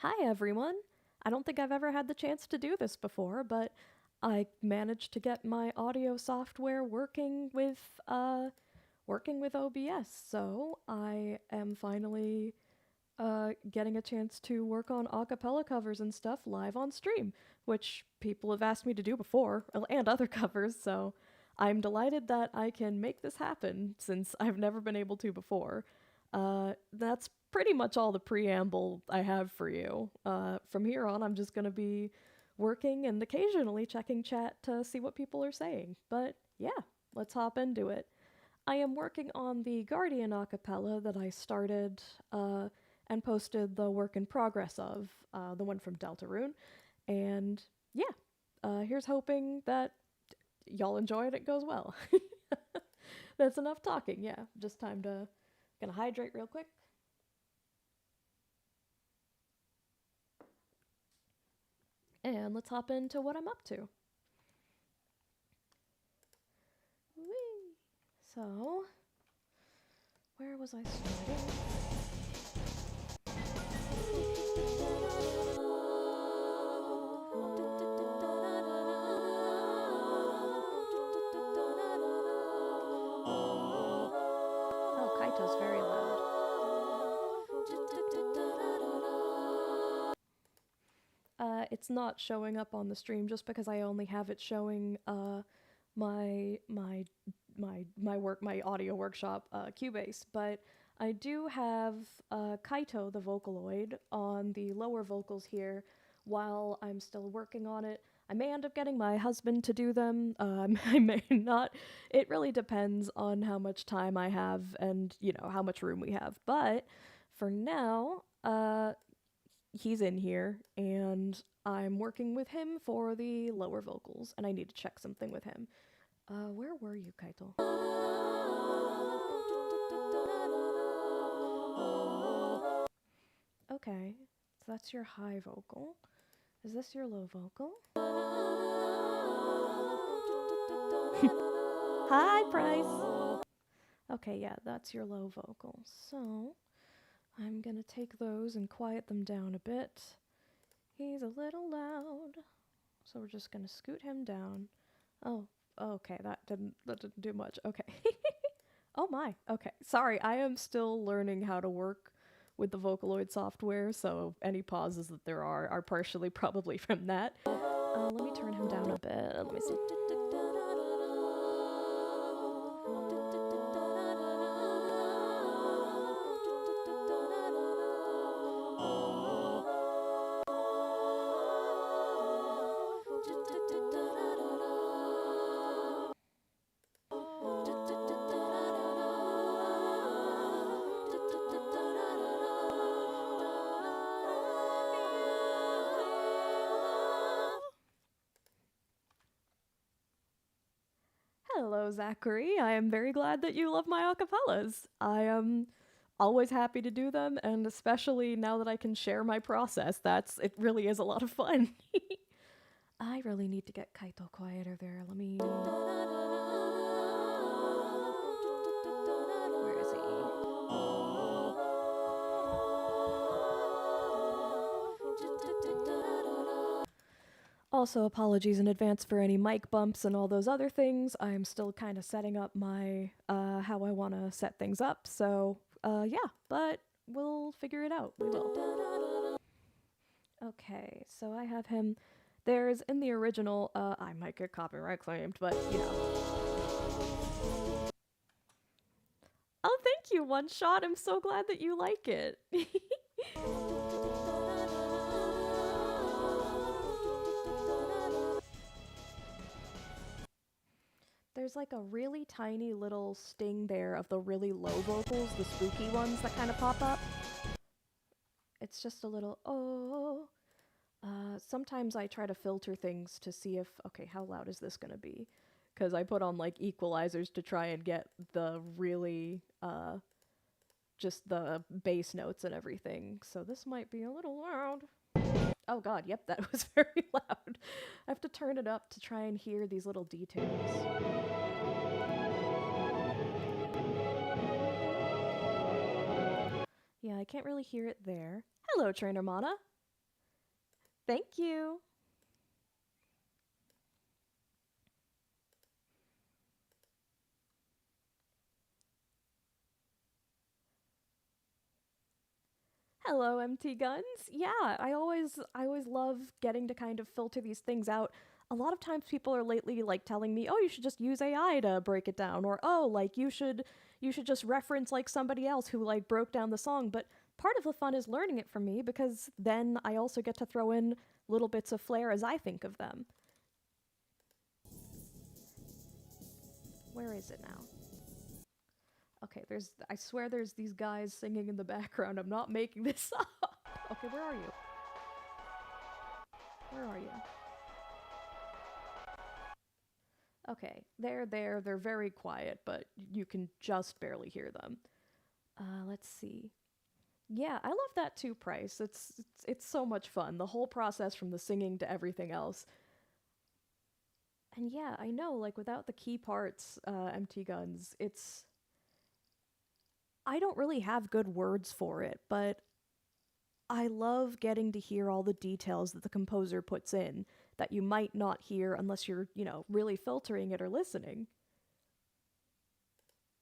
Hi everyone! I don't think I've ever had the chance to do this before, but I managed to get my audio software working with OBS, so I am finally getting a chance to work on acapella covers and stuff live on stream, which people have asked me to do before, and other covers, so I'm delighted that I can make this happen since I've never been able to before. That's pretty much all the preamble I have for you. From here on, I'm just gonna be working and occasionally checking chat to see what people are saying. But yeah, let's hop into it. I am working on the Guardian acapella that I started and posted the work in progress of, the one from Deltarune. And yeah, here's hoping that y'all enjoy it, it goes well. That's enough talking, yeah. Just time to gonna hydrate real quick. And let's hop into what I'm up to. Whee! So, where was I starting? Oh, Kaito's very loud. It's not showing up on the stream just because I only have it showing my my my audio workshop Cubase, but I do have Kaito the Vocaloid on the lower vocals here while I'm still working on it. I may end up getting my husband to do them. I may not. It really depends on how much time I have and how much room we have. But for now, he's in here and I'm working with him for the lower vocals, and I need to check something with him. Where were you, Kaito? Okay, so that's your high vocal. Is this your low vocal? Hi, Price! Okay, yeah, that's your low vocal. So, I'm gonna take those and quiet them down a bit. He's a little loud. So we're just gonna scoot him down. Oh, okay, that didn't do much. Okay. Oh my. Okay. Sorry, I am still learning how to work with the Vocaloid software, so any pauses that there are partially probably from that. Let me turn him down a bit. Let me see. Hello, Zachary. I am very glad that you love my acapellas. I am always happy to do them, and especially now that I can share my process, it really is a lot of fun. I really need to get Kaito quieter there. Let me. Where is he? Also, apologies in advance for any mic bumps and all those other things. I'm still kind of setting up my how I want to set things up. So, yeah, but we'll figure it out. We will. Okay, so I have him. There's in the original. I might get copyright claimed, but you know. Oh, thank you, One Shot. I'm so glad that you like it. There's like a really tiny little sting there of the really low vocals, the spooky ones that kind of pop up. It's just a little, oh. Sometimes I try to filter things to see if, okay, how loud is this gonna be? Because I put on like equalizers to try and get the really, just the bass notes and everything. So this might be a little loud. Oh god, yep, that was very loud. I have to turn it up to try and hear these little details. Yeah, I can't really hear it there. Hello, Trainer Mana. Thank you. Hello, MT Guns. Yeah, I always love getting to kind of filter these things out. A lot of times people are lately like telling me, "Oh, you should just use AI to break it down," or "Oh, like you should just reference like somebody else who like broke down the song." But part of the fun is learning it from me because then I also get to throw in little bits of flair as I think of them. Where is it now? Okay, I swear there's these guys singing in the background. I'm not making this up. Okay, where are you? Where are you? Okay, they're there. They're very quiet, but you can just barely hear them. Let's see. Yeah, I love that too, Price. It's so much fun. The whole process from the singing to everything else. And yeah, I know, like without the key parts, MT Guns, it's I don't really have good words for it, but I love getting to hear all the details that the composer puts in that you might not hear unless you're really filtering it or listening.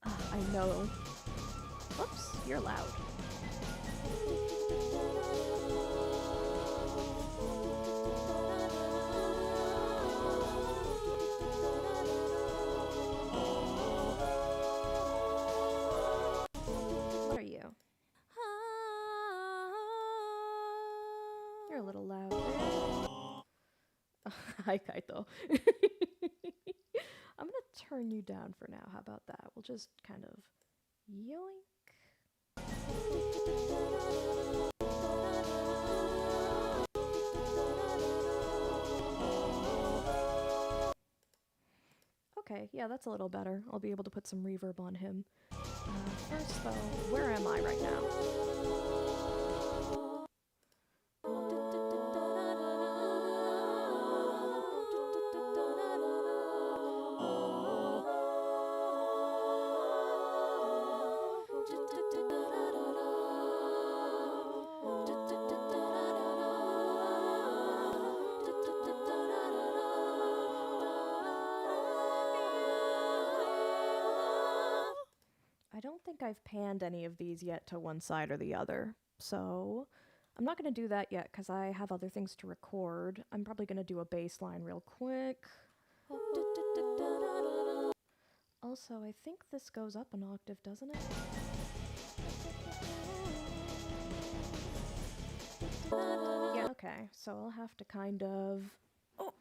I know. Oops, you're loud. What are you? You're a little loud there. Hi, Kaito. I'm gonna turn you down for now. How about that? We'll just kind of yoink. Okay, yeah, that's a little better. I'll be able to put some reverb on him. First, though, where am I right now? I don't think I've panned any of these yet to one side or the other, so I'm not going to do that yet because I have other things to record. I'm probably going to do a bass line real quick. Also, I think this goes up an octave, doesn't it? Yeah, okay, so I'll have to kind of... Oh!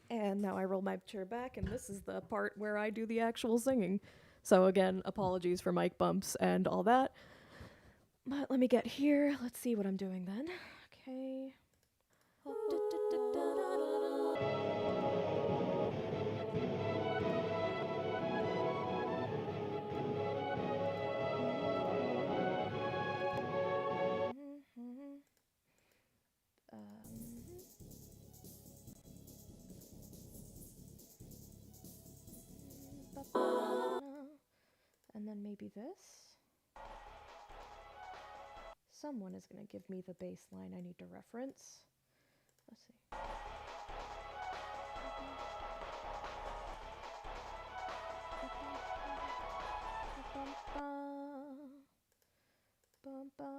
And now I roll my chair back, and this is the part where I do the actual singing. So again, apologies for mic bumps and all that. But let me get here. Let's see what I'm doing then. Okay. And then maybe this. Someone is going to give me the bass line I need to reference. Let's see.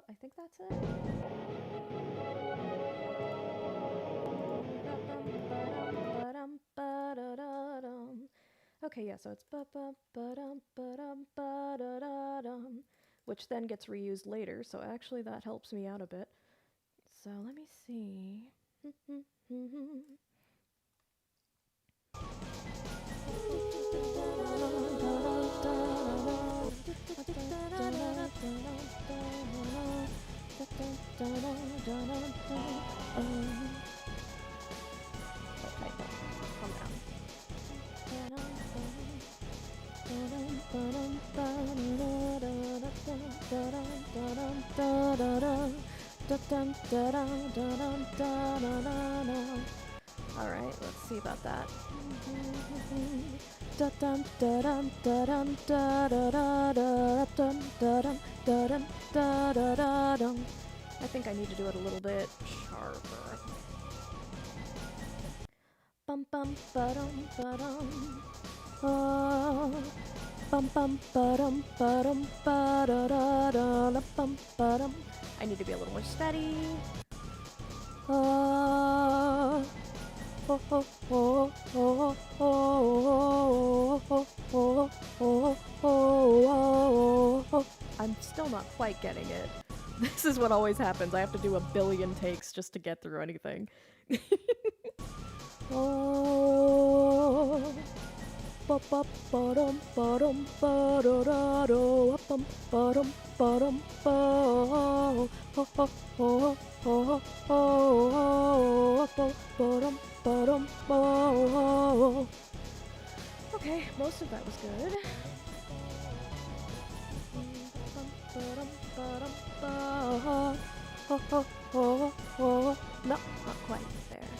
I think that's it. Okay, yeah, so it's which then gets reused later, so actually that helps me out a bit. So let me see. Calm down. Alright, let's see about that. I think I need to do it a little bit sharper. Bum bum ba-dum ba-dum. Bum bum ba-dum ba-dum ba-da-da-da bum ba-dum. I need to be a little more steady. I'm still not quite getting it. This is what always happens. I have to do a billion takes just to get through anything. Okay, most of that was good. No, not quite there.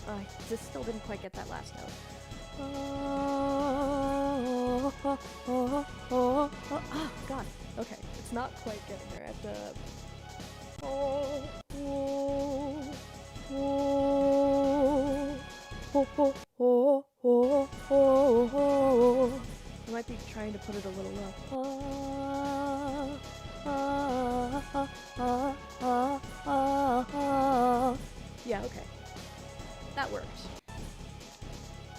I just still didn't quite get that last note. Oh, God. Okay, it's not quite getting there. I have to... I might be trying to put it a little low. Yeah, okay. That worked. So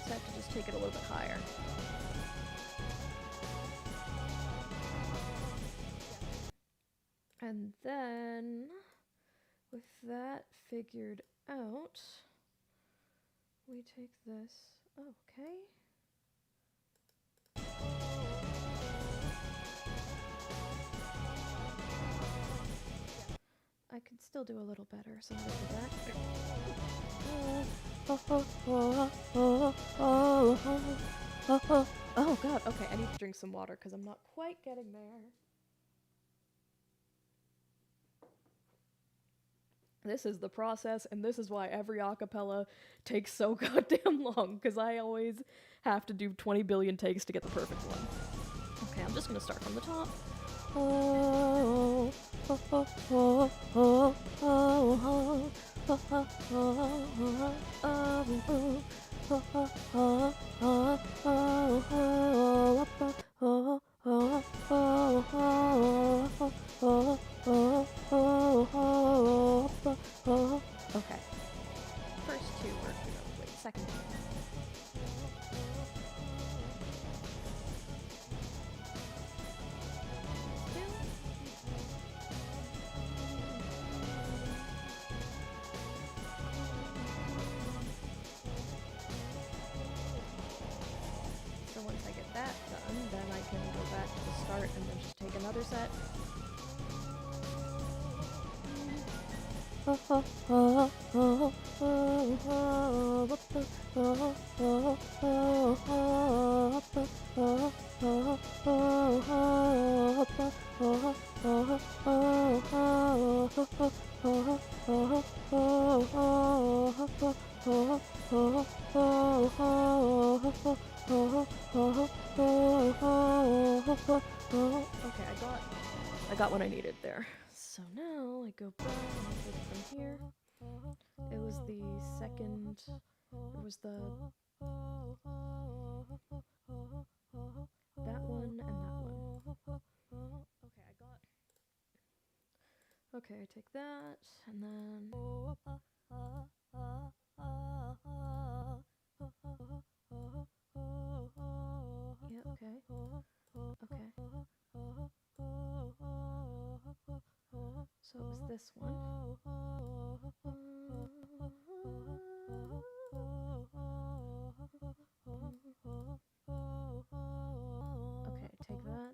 I have to just take it a little bit higher. And then, with that figured out, we take this. Okay. I could still do a little better, so I'll do that. Oh God, okay, I need to drink some water because I'm not quite getting there. This is the process, and this is why every acapella takes so goddamn long, because I always have to do 20 billion takes to get the perfect one. Okay, I'm just gonna start from the top. Okay. First two work. Wait, second two. So once I get that done, then I can go back to the start and then just take another set. Okay, I got what I needed there. So now I go back and I take it from here. It was the second. It was the that one and that one. Okay, I got. Okay, I take that and then. Yeah. Okay. Okay. So it was this one. Okay, take that.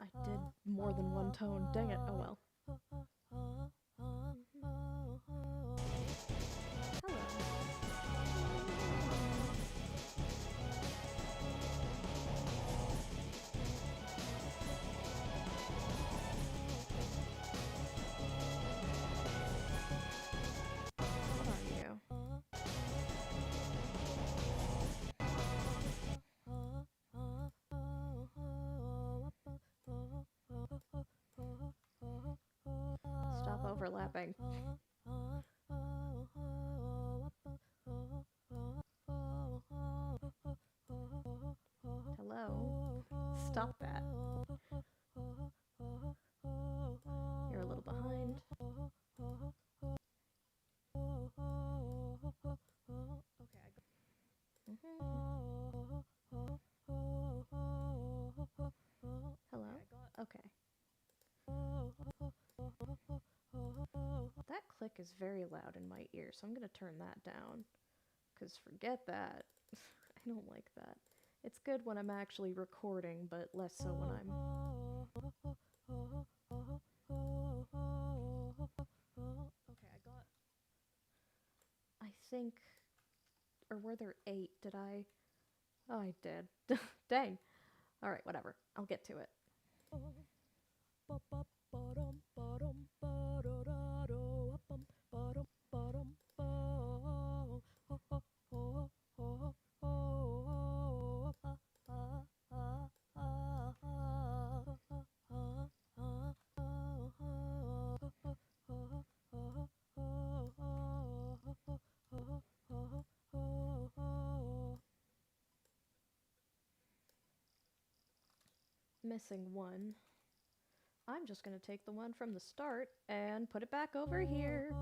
I did more than one tone. Dang it. Oh well. Hello. What are you? overlapping. Hello? Stop that. You're a little behind. Hello? Okay. That click is very loud in my ear, so I'm gonna turn that down. Because forget that. I don't like that. It's good when I'm actually recording, but less so when I'm... Okay, I think... Or were there 8? Did I... Oh, I did. Dang. Alright, whatever. I'll get to it. Missing 1. I'm just gonna take the one from the start and put it back over here.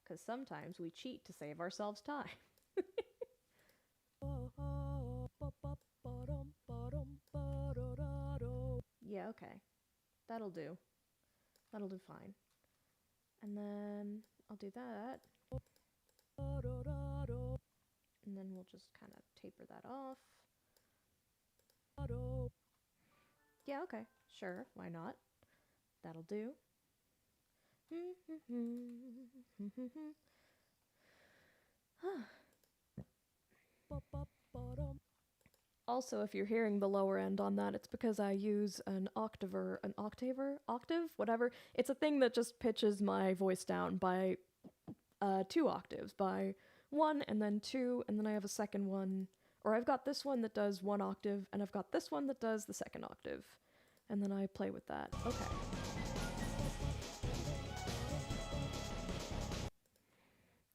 Because sometimes we cheat to save ourselves time. Yeah, okay. That'll do. That'll do fine. And then I'll do that. And then we'll just kind of taper that off. Yeah, okay. Sure, why not? That'll do. Also, if you're hearing the lower end on that, it's because I use an octaver, octave, whatever. It's a thing that just pitches my voice down by 2 octaves, by 1 and then 2, and then I have a second one, or I've got this one that does 1 octave, and I've got this one that does the second octave, and then I play with that. Okay.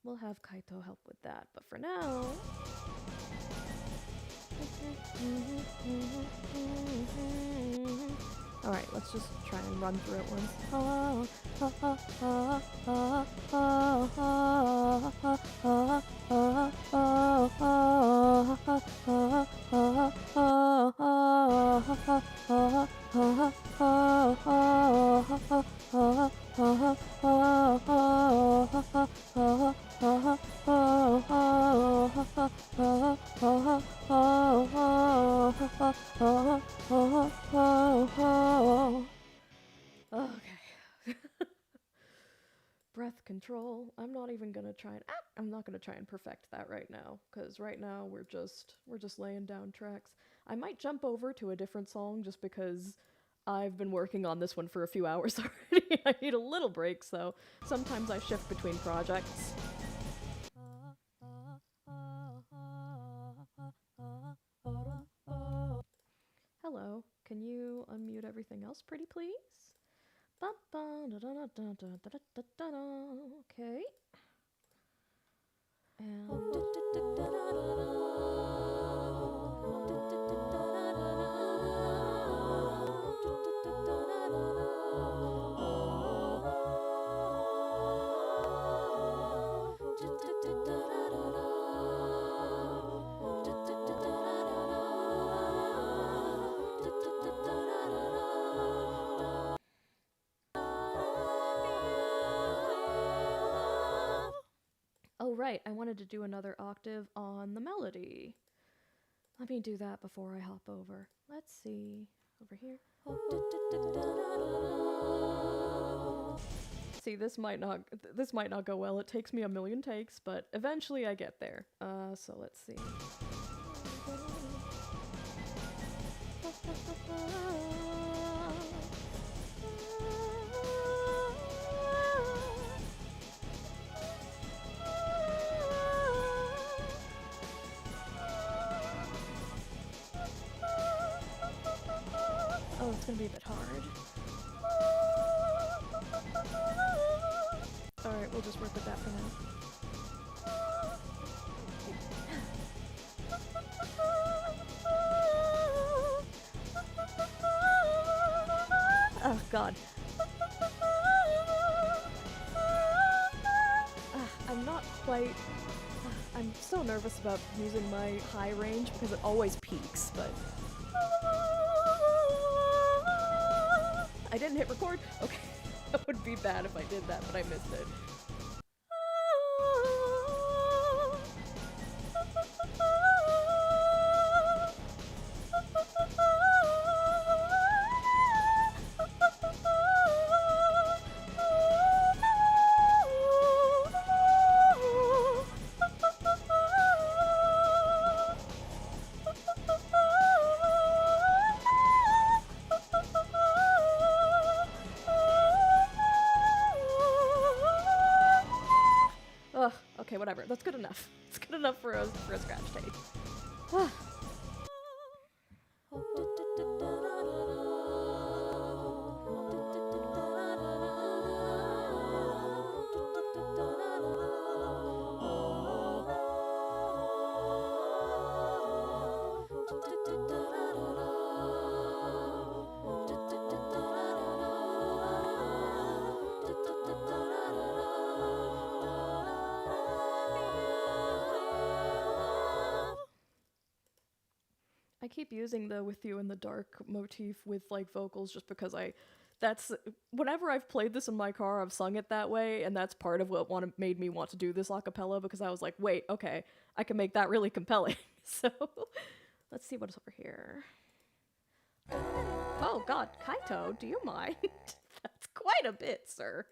We'll have Kaito help with that, but for now... Alright, let's just try and run through it once. Okay. Breath control. I'm not even gonna try and... I'm not gonna try and perfect that right now, because right now we're just laying down tracks. I might jump over to a different song just because I've been working on this one for a few hours already. I need a little break, so sometimes I shift between projects. Hello, can you unmute everything else, pretty please? Okay. And... Oh right, I wanted to do another octave on the melody. Let me do that before I hop over. Let's see. Over here. See, this might not go well. It takes me a million takes, but eventually I get there. So let's see. Oh, it's gonna be a bit hard. We'll just work with that for now. Oh god. I'm not quite... I'm so nervous about using my high range because it always peaks, but... I didn't hit record? Okay. That would be bad if I did that, but I missed it. Okay, whatever. That's good enough. It's good enough for a scratch tape. I keep using the "With You in the Dark" motif with like vocals just because that's whenever I've played this in my car, I've sung it that way, and that's part of what made me want to do this a cappella, because I was like, wait, okay, I can make that really compelling. So let's see what's over here. Oh god, Kaito, do you mind? That's quite a bit, sir.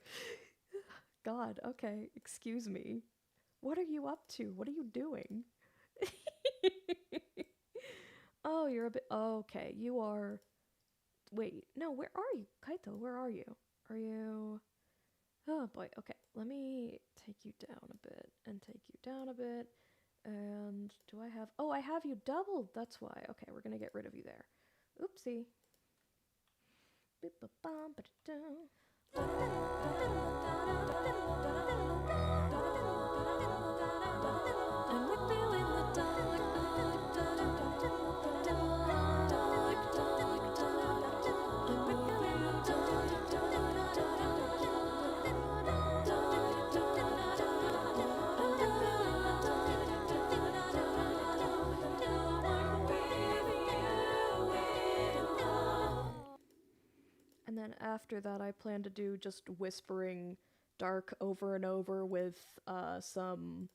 God, okay, excuse me. What are you up to? What are you doing? Oh, you're a bit... Oh, okay, you are... Wait, no, where are you? Kaito, where are you? Are you... Oh, boy, okay. Let me take you down a bit, and take you down a bit, and do I have... Oh, I have you doubled, that's why. Okay, we're gonna get rid of you there. Oopsie. And then after that, I plan to do just whispering dark over and over with some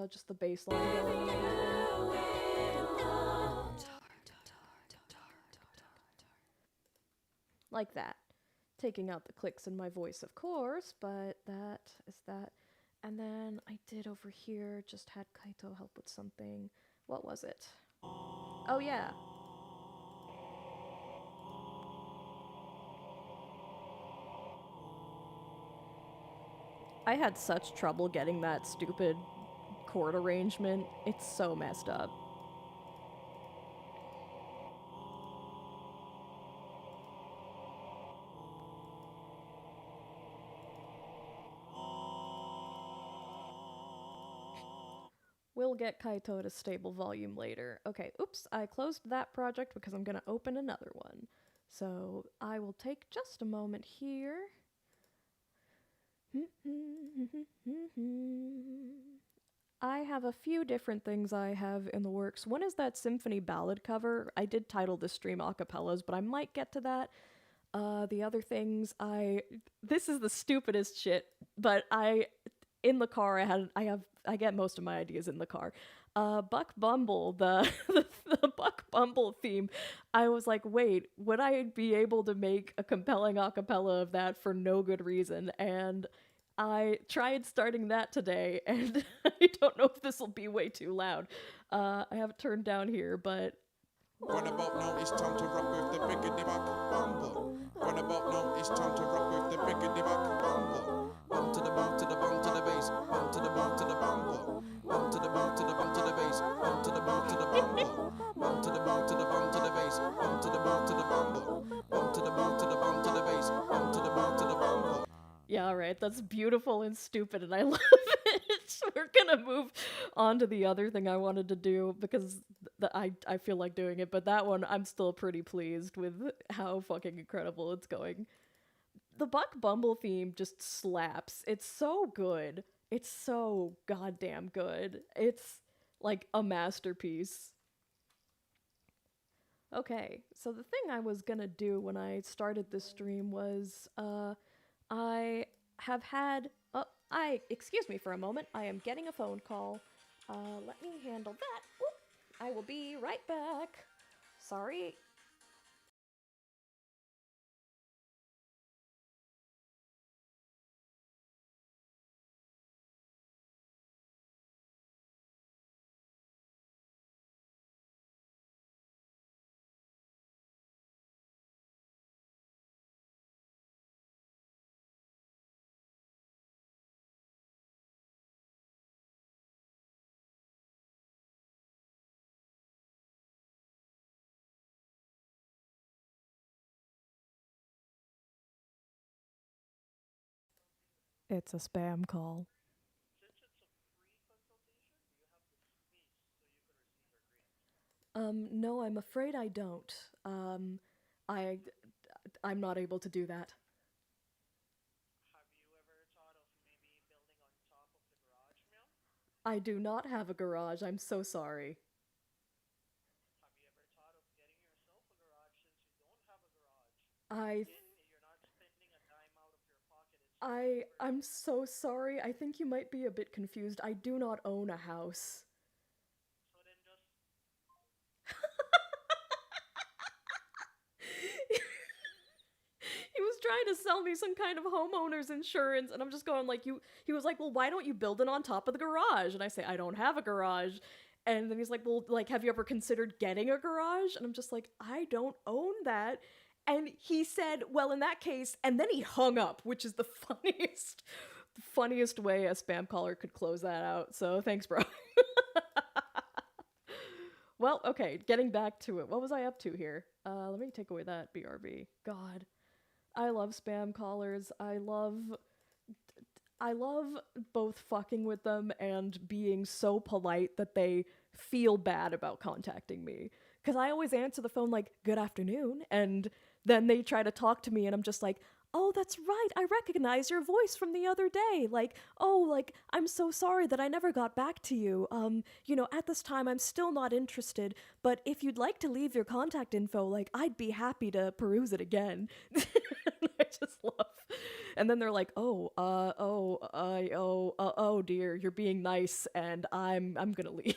just the bass line going. Like that. Taking out the clicks in my voice, of course, but that is that. And then I did over here, just had Kaito help with something. What was it? Oh yeah. I had such trouble getting that stupid chord arrangement. It's so messed up. We'll get Kaito to stable volume later. Okay, oops, I closed that project because I'm gonna open another one. So I will take just a moment here. I have a few different things I have in the works. One is that symphony ballad cover. I did title this stream Acapellas, but I might get to that. The other things this is the stupidest shit, but in the car I get most of my ideas in the car. Buck Bumble, the Buck Bumble theme, I was like, wait, would I be able to make a compelling acapella of that for no good reason? And I tried starting that today, and I don't know if this will be way too loud. I have it turned down here, but... Right about now, it's time to rock with the biggity Buck Bumble. Right about now, it's time to rock with the biggity Buck Bumble. Bum to the bum to the bum to the bass, bum to the bum to the bumble. Bum to the bum to the bum to the bass, bum to the bum to the bumble. Bum to the bum to the bum to the bass, bum to the bum to the bumble. Bum to the bum to the bum to the bass, bum to the bum to the bumble. Yeah, right. That's beautiful and stupid, and I love it. We're gonna move on to the other thing I wanted to do because I feel like doing it, but that one I'm still pretty pleased with how fucking incredible it's going. The Buck Bumble theme just slaps. It's so good. It's so goddamn good. It's like a masterpiece. Okay, so the thing I was gonna do when I started this stream was I have had. Oh, excuse me for a moment. I am getting a phone call. Let me handle that. Whoop. I will be right back. Sorry. It's a spam call. No, I'm afraid I don't. I I'm not able to do that. I do not have a garage. I'm so sorry. I I'm so sorry. I think you might be a bit confused. I do not own a house. He was trying to sell me some kind of homeowner's insurance, and I'm just going like, you he was like, well, why don't you build it on top of the garage? And I say, I don't have a garage. And then he's like, well, like, have you ever considered getting a garage? And I'm just like, I don't own that. And he said, well, in that case, and then he hung up, which is the funniest way a spam caller could close that out. So thanks, bro. Well, okay, getting back to it. What was I up to here? Let me take away that BRB. God, I love spam callers. I love both fucking with them and being so polite that they feel bad about contacting me. Because I always answer the phone like, good afternoon. And then they try to talk to me, and I'm just like, oh, that's right. I recognize your voice from the other day. Like, oh, like, I'm so sorry that I never got back to you. At this time, I'm still not interested. But if you'd like to leave your contact info, like, I'd be happy to peruse it again. I just love. And then they're like, oh dear, you're being nice, and I'm gonna leave.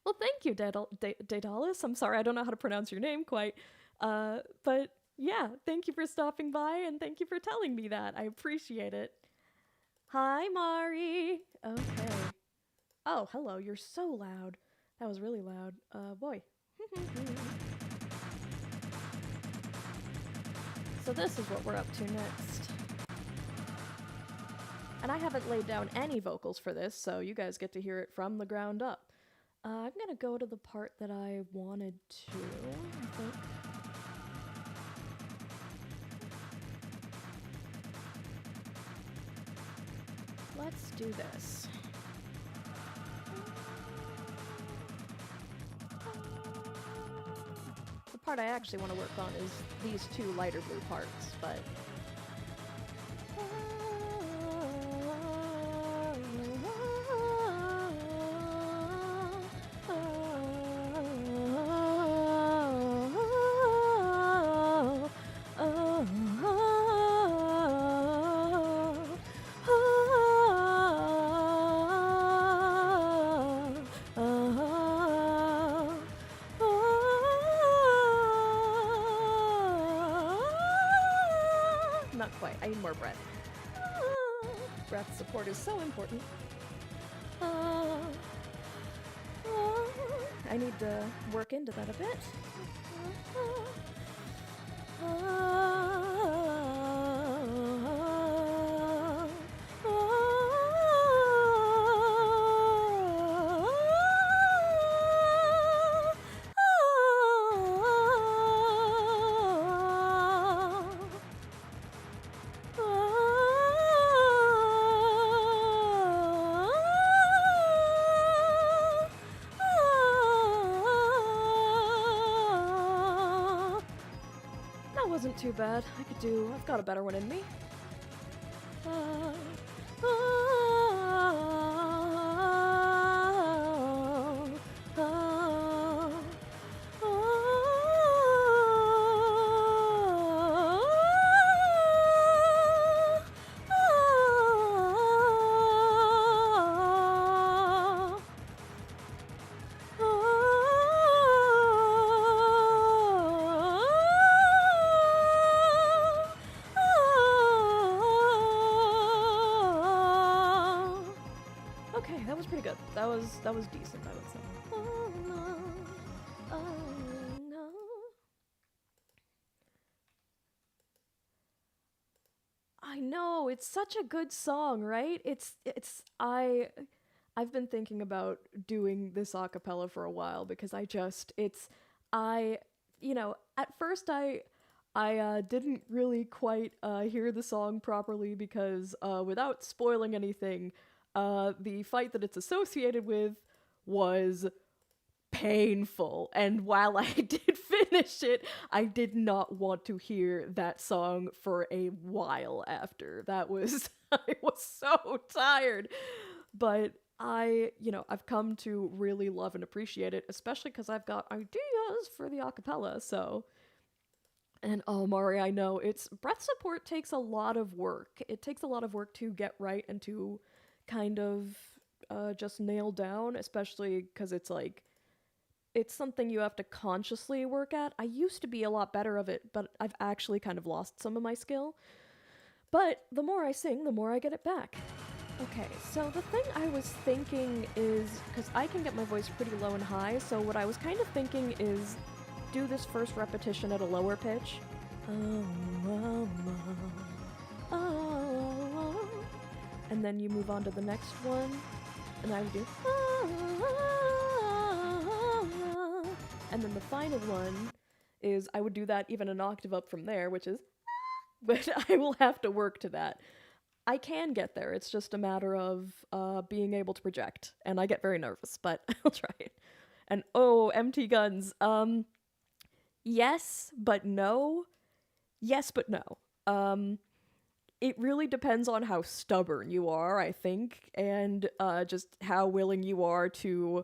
Well, thank you, Daedalus. I'm sorry, I don't know how to pronounce your name quite. But yeah, thank you for stopping by, and thank you for telling me that. I appreciate it. Hi, Mari. Okay. Oh, hello. You're so loud. That was really loud. Boy. So this is what we're up to next. And I haven't laid down any vocals for this, so you guys get to hear it from the ground up. I'm gonna go to the part that I wanted to, I think. Let's do this. The part I actually want to work on is these two lighter blue parts, but... Not quite. I need more breath. Breath support is so important. I need to work into that a bit. isn't too bad. I've got a better one in me. Okay, that was pretty good. That was decent, I would say. Oh no, oh no. I know, it's such a good song, right? I've been thinking about doing this a cappella for a while because I at first I didn't really quite hear the song properly because without spoiling anything, the fight that it's associated with was painful. And while I did finish it, I did not want to hear that song for a while after. I was so tired. But I've come to really love and appreciate it, especially because I've got ideas for the acapella, so. And oh, Mari, I know, breath support takes a lot of work. It takes a lot of work to get right and to kind of just nail down, especially because it's something you have to consciously work at. I used to be a lot better of it, but I've actually kind of lost some of my skill. But the more I sing, the more I get it back. Okay, so the thing I was thinking is, because I can get my voice pretty low and high, so what I was kind of thinking is do this first repetition at a lower pitch. And then you move on to the next one, and I would do and then the final one is I would do that even an octave up from there, which is but I will have to work to that. I can get there, it's just a matter of being able to project, and I get very nervous, but I'll try it. And oh, empty guns. Yes, but no. Yes, but no. It really depends on how stubborn you are, I think, and just how willing you are to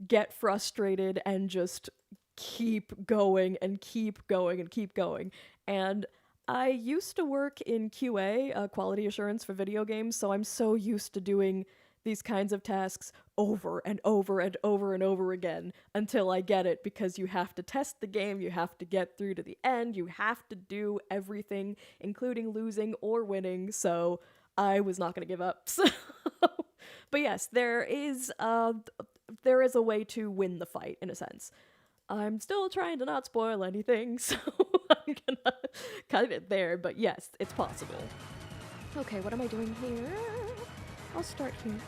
get frustrated and just keep going and keep going and keep going. And I used to work in QA, quality assurance for video games, so I'm so used to doing these kinds of tasks over and over and over and over again until I get it, because you have to test the game, you have to get through to the end, you have to do everything, including losing or winning, so I was not going to give up. So, but yes, there is a way to win the fight, in a sense. I'm still trying to not spoil anything, so I'm gonna cut it there, but yes, it's possible. Okay, what am I doing here? I'll start here.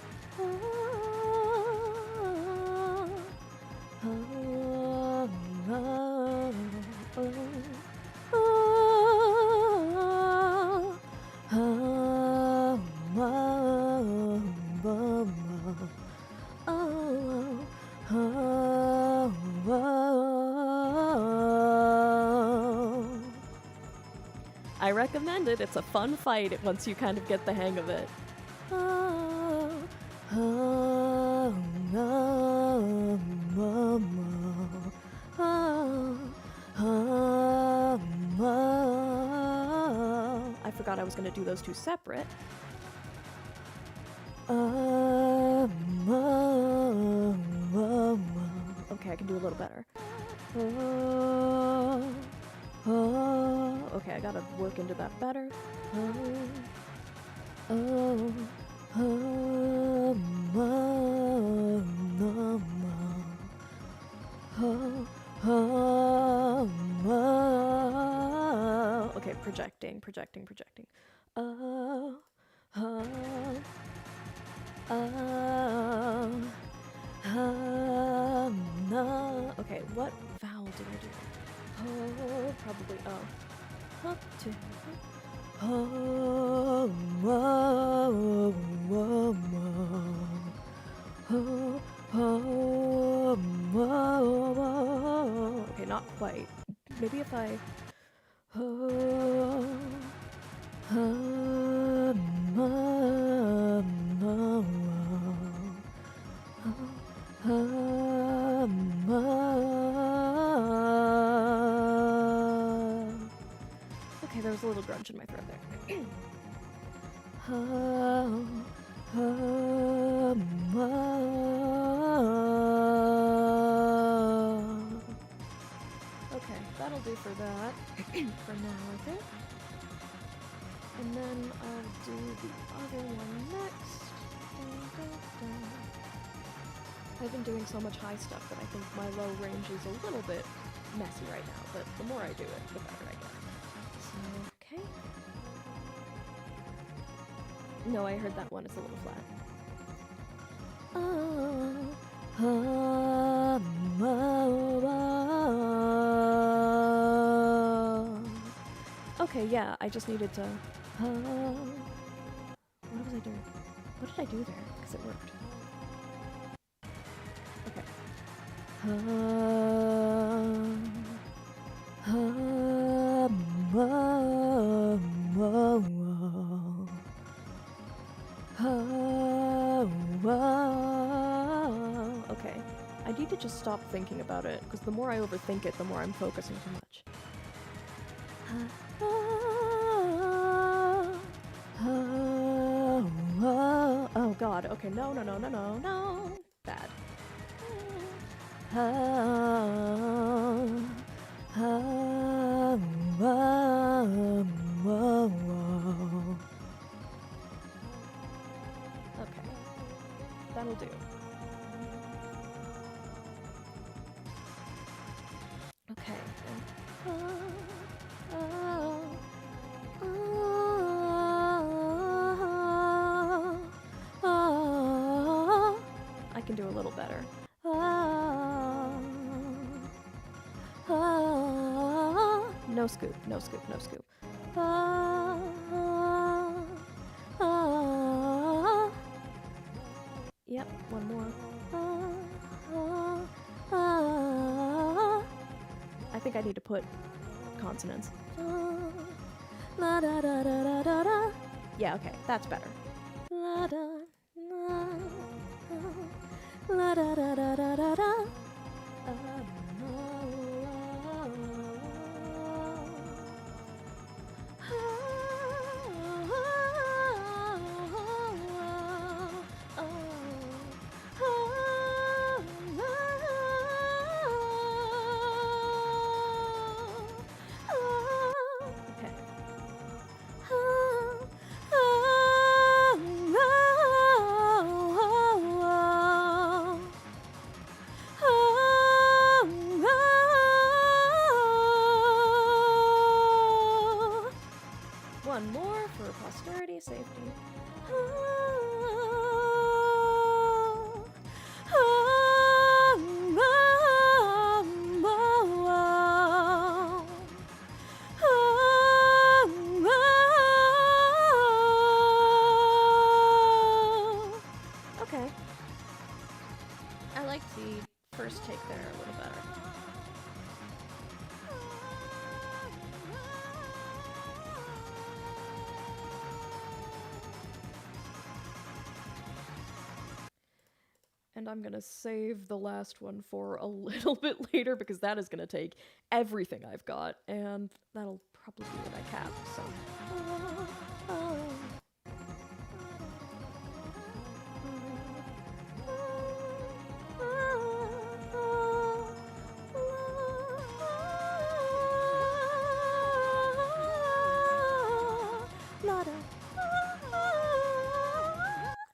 I recommend it. It's a fun fight once you kind of get the hang of it. I forgot I was going to do those two separate. Okay, I can do a little better. Okay, I gotta work into that better. Okay, projecting. Okay, what vowel did I do? Oh, probably O. Up to. Okay, not quite. Maybe if I. Okay, there was a little grunge in my throat there. Okay, that'll do for that. For now, I think. And then I'll do the other one next. I've been doing so much high stuff that I think my low range is a little bit messy right now, but the more I do it, the better I get. So, okay. No, I heard that one. It's a little flat. Okay, yeah, I just needed to... what was I doing? What did I do there? Because it worked. Okay. Okay, I need to just stop thinking about it, because the more I overthink it, the more I'm focusing too much. Oh god, okay, no. Bad. Okay, that'll do. Okay. I can do a little better. No scoop, no scoop, no scoop. Yep, one more. I think I need to put consonants. Yeah, okay, that's better. One more for posterity safety. Okay. I liked the first take there a little better. And I'm gonna save the last one for a little bit later because that is gonna take everything I've got, and that'll probably be what I cap, so.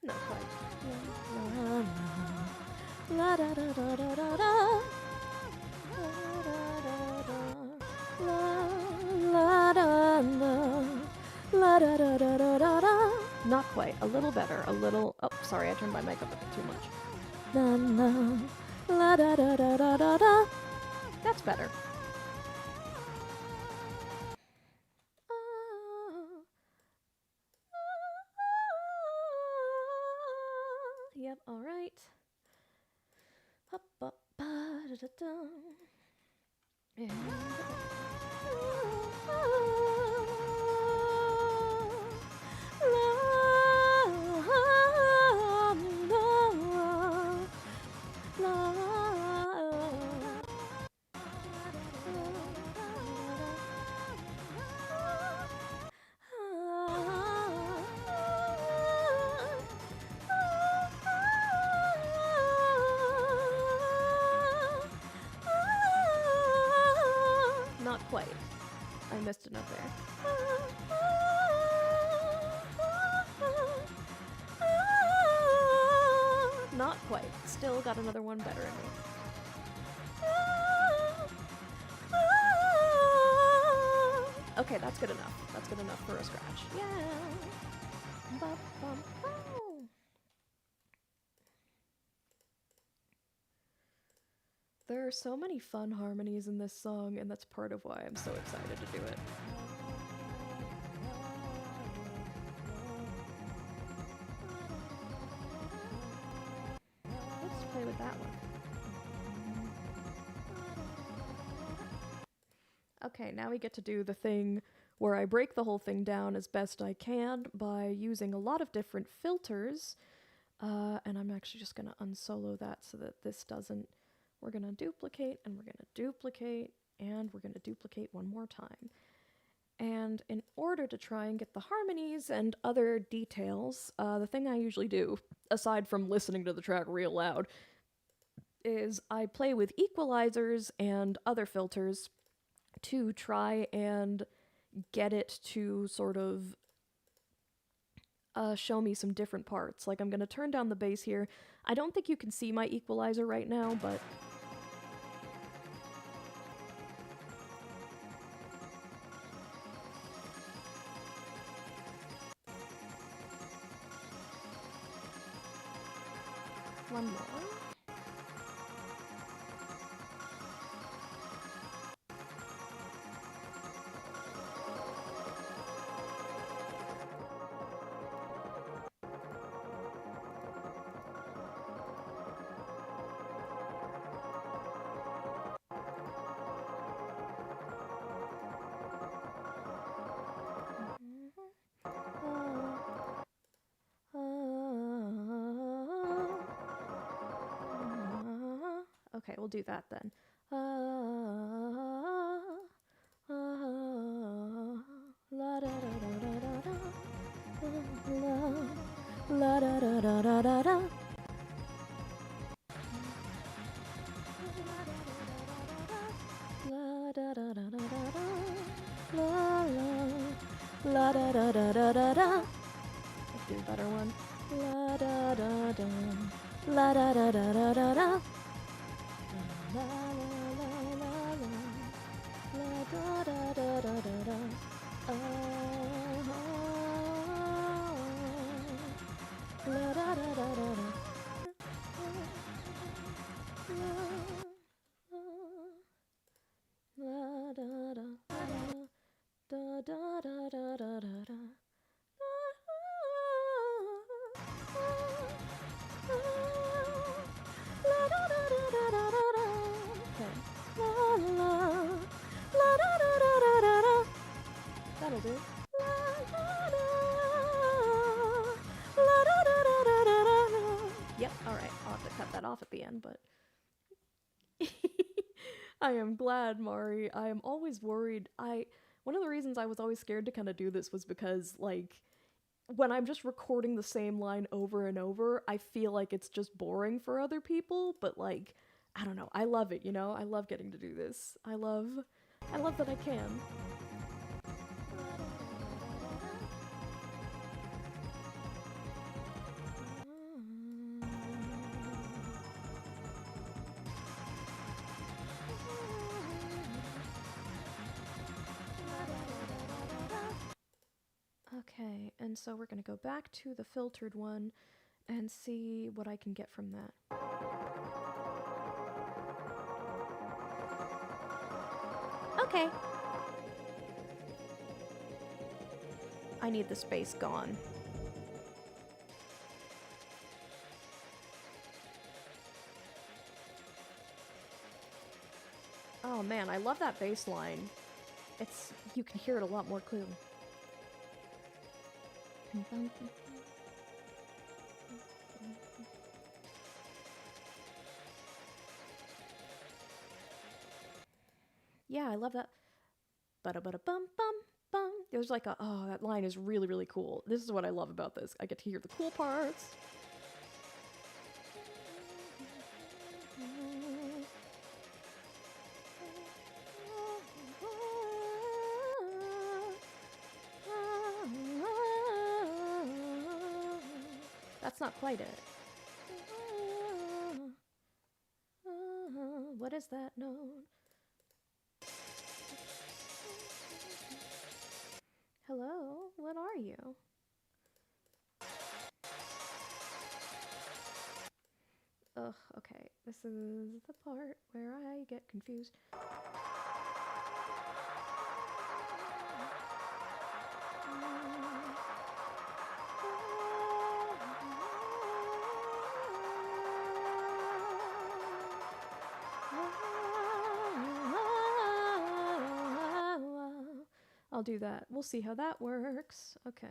Not quite. La da da da da da da. La da da. La da da da da da da. Not quite. A little better. A little. Oh, sorry, I turned my mic up a bit too much. Na na. La da da da da da da. That's better. Yep, alright. Up, up, ba, da, da, da. And Not quite. I missed a note there. Not quite. Still got another one better in me. Okay, that's good enough. That's good enough for a scratch. Yeah. There are so many fun harmonies in this song, and that's part of why I'm so excited to do it. Let's play with that one. Okay, now we get to do the thing where I break the whole thing down as best I can by using a lot of different filters. And I'm actually just going to unsolo that so that this doesn't... We're going to duplicate, and we're going to duplicate, and we're going to duplicate one more time. And in order to try and get the harmonies and other details, the thing I usually do, aside from listening to the track real loud, is I play with equalizers and other filters to try and get it to sort of show me some different parts. Like, I'm going to turn down the bass here. I don't think you can see my equalizer right now, but... One more. Okay, we'll do that then. Let's do a better one. La da da da, la da da da da da da. La la la la la, la da da da da da da. La da da da da da. La da da da da da da da da da. That'll do. Yep, alright, I'll have to cut that off at the end, but... I am glad, Mari. I am always worried. One of the reasons I was always scared to kind of do this was because, like, when I'm just recording the same line over and over, I feel like it's just boring for other people, but, like, I don't know. I love it, you know? I love getting to do this. I love that I can. Okay, and so we're gonna go back to the filtered one and see what I can get from that. Okay. I need the space gone. Oh man, I love that bass line. you can hear it a lot more clearly. Yeah, I love that. Ba-da-ba-da-bum-bum-bum. There's like oh, that line is really, really cool. This is what I love about this. I get to hear the cool parts. That's not quite it. What is that note? Hello? What are you? Ugh, okay. This is the part where I get confused. I'll do that. We'll see how that works. Okay.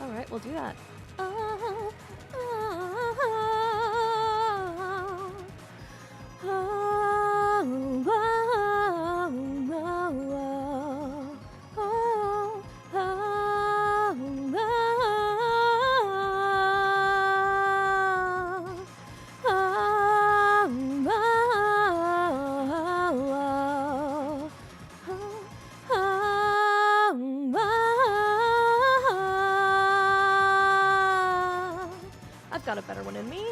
Alright, we'll do that. I've got a better one in me.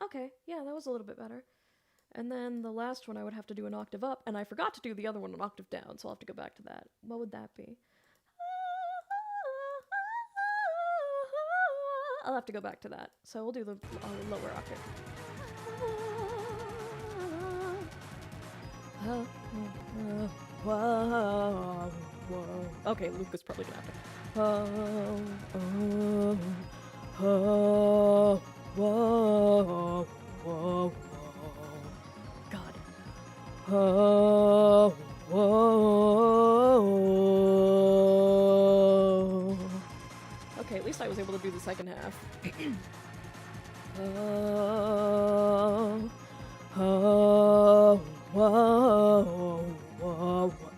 Okay, yeah, that was a little bit better. And then the last one I would have to do an octave up, and I forgot to do the other one an octave down, so I'll have to go back to that. What would that be? I'll have to go back to that. So we'll do the lower octave. Okay, Luke is probably gonna have to. God. Okay, at least I was able to do the second half.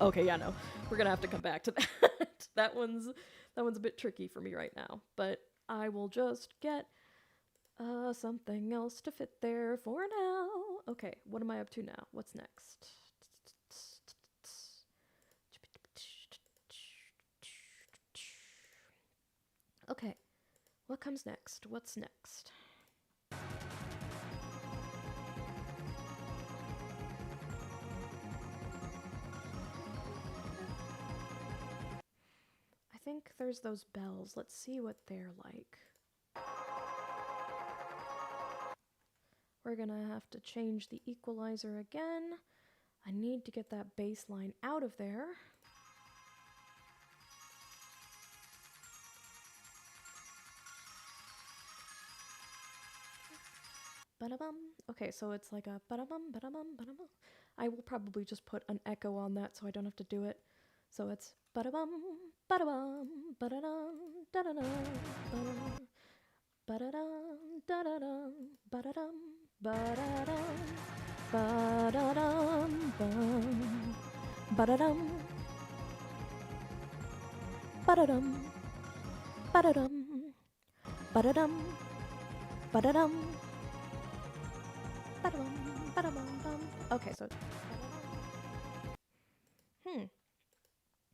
Okay, yeah, no. We're gonna have to come back to that. That one's a bit tricky for me right now, but I will just get something else to fit there for now. Okay, what am I up to now? What's next? Okay, what comes next? What's next? I think there's those bells. Let's see what they're like. We're gonna have to change the equalizer again. I need to get that bass line out of there. Ba-da-bum. Okay, so it's like a ba-da-bum, ba-da-bum, ba-da-bum. I will probably just put an echo on that so I don't have to do it. So it's ba-da-bum, ba-da-bum, ba-da-dum, da-da-dum, ba-da-dum, da-da-dum, ba-da-dum, ba-da-dum, ba-da-dum, bum, ba-da-dum, ba-da-dum, ba-da-dum, ba-da-dum, ba-da-dum. Okay, so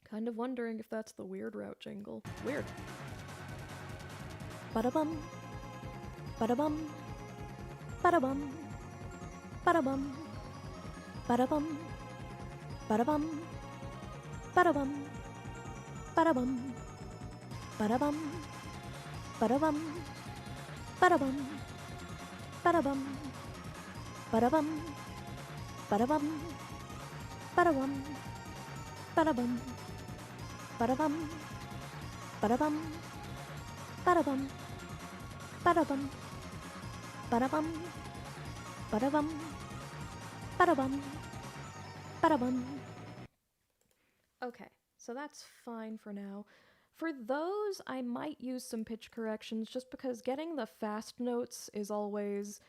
kind of wondering if that's the weird route jingle. Weird. Ba-da-bum. Ba-da-bum. Ba-da-bum. Ba-da-bum. Ba-da-bum. Ba-da-bum. Ba-da-bum. Ba-da-bum. Ba-da-bum. Ba-da-bum. Ba-da-bum. Ba-da-bum. Ba-da-bum. Ba-da-bum. Ba-da-bum. Ba-da-bum. Ba-da-bum. Ba-da-bum. Ba-da-bum. Ba-da-bum. Ba-da-bum. Ba-da-bum. Ba-da-bum. Ba-da-bum. Okay, so that's fine for now. For those, I might use some pitch corrections just because getting the fast notes is always.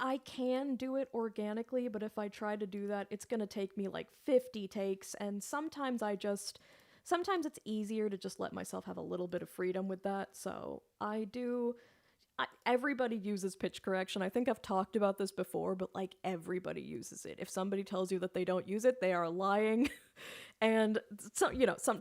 I can do it organically, but if I try to do that, it's gonna take me like 50 takes, and sometimes I just. Sometimes it's easier to just let myself have a little bit of freedom with that, so I do. Everybody uses pitch correction. I think I've talked about this before, but like everybody uses it. If somebody tells you that they don't use it, they are lying. And so,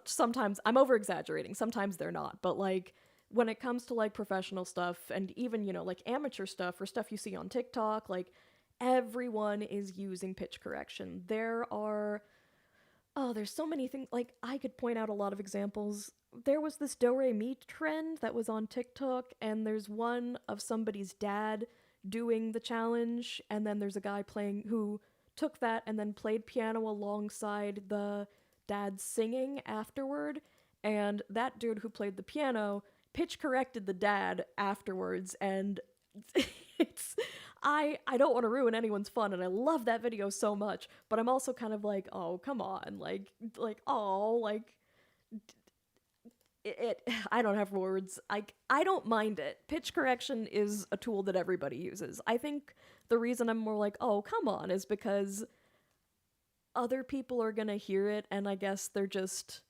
sometimes I'm over exaggerating. Sometimes they're not. But like when it comes to like professional stuff and even, like amateur stuff or stuff you see on TikTok, like everyone is using pitch correction. There's so many things. Like, I could point out a lot of examples. There was this do re mi trend that was on TikTok, and there's one of somebody's dad doing the challenge, and then there's a guy playing who took that and then played piano alongside the dad singing afterward. And that dude who played the piano pitch corrected the dad afterwards, and it's I don't want to ruin anyone's fun, and I love that video so much, but I'm also kind of like, oh, come on, it I don't have words. I don't mind it. Pitch correction is a tool that everybody uses. I think the reason I'm more like, oh, come on, is because other people are gonna hear it, and I guess they're just.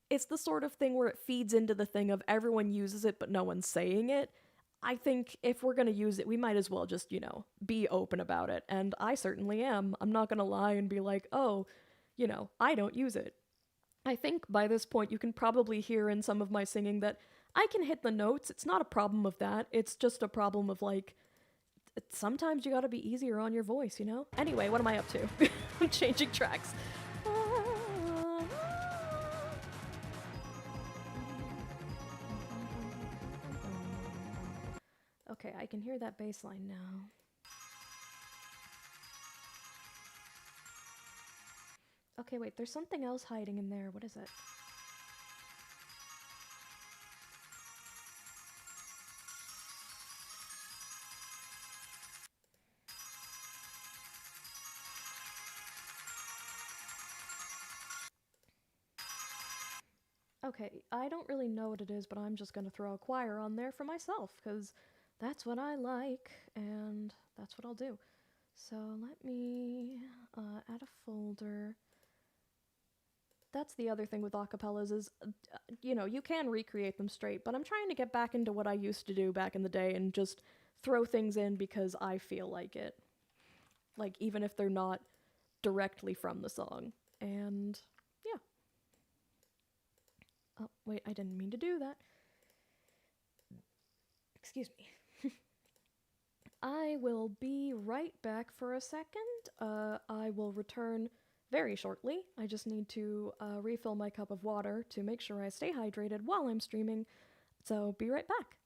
It's the sort of thing where it feeds into the thing of everyone uses it, but no one's saying it. I think if we're gonna use it, we might as well just, be open about it. And I certainly am. I'm not gonna lie and be like, oh, I don't use it. I think by this point you can probably hear in some of my singing that I can hit the notes. It's not a problem of that. It's just a problem of like, sometimes you gotta be easier on your voice, you know? Anyway, what am I up to? I'm changing tracks. Okay, I can hear that bass line now. Okay, wait, there's something else hiding in there. What is it? Okay, I don't really know what it is, but I'm just gonna throw a choir on there for myself, because that's what I like, and that's what I'll do. So let me add a folder. That's the other thing with acapellas is, you can recreate them straight, but I'm trying to get back into what I used to do back in the day and just throw things in because I feel like it. Like, even if they're not directly from the song. And yeah. Oh, wait, I didn't mean to do that. Excuse me. I will be right back for a second. I will return very shortly. I just need to refill my cup of water to make sure I stay hydrated while I'm streaming. So, be right back.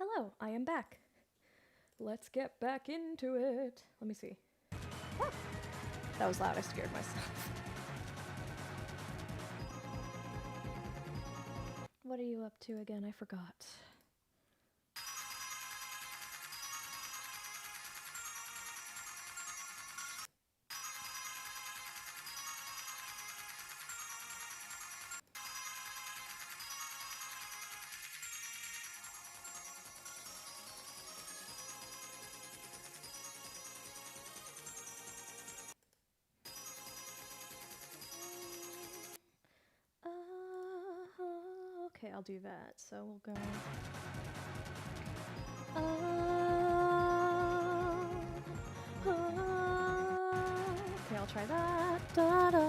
Hello, I am back. Let's get back into it. Let me see. Ah, that was loud, I scared myself. What are you up to again? I forgot. Okay, I'll do that. So we'll go. Okay, I'll try that. Da da.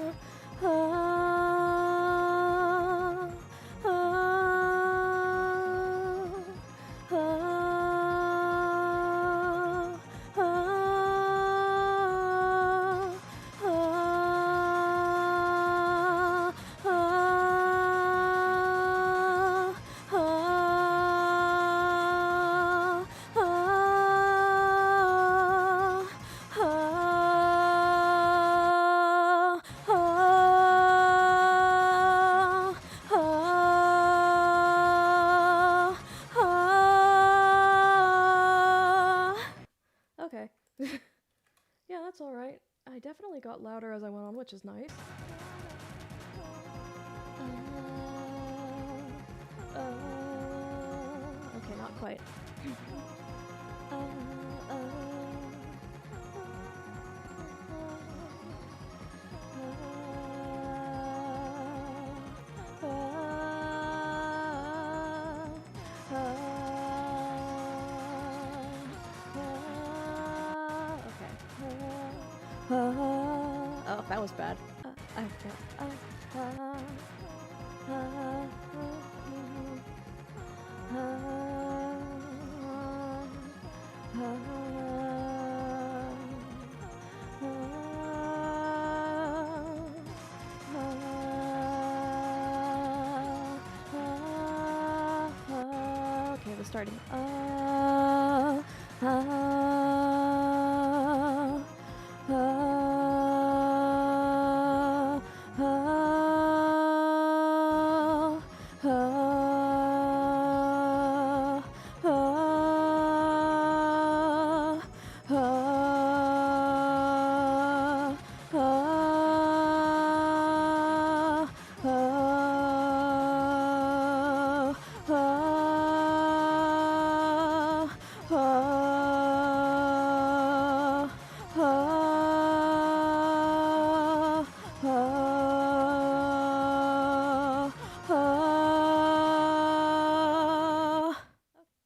Okay. Yeah, that's alright. I definitely got louder as I went on, which is nice. Okay, not quite. Oh, that was bad. Okay, we're starting.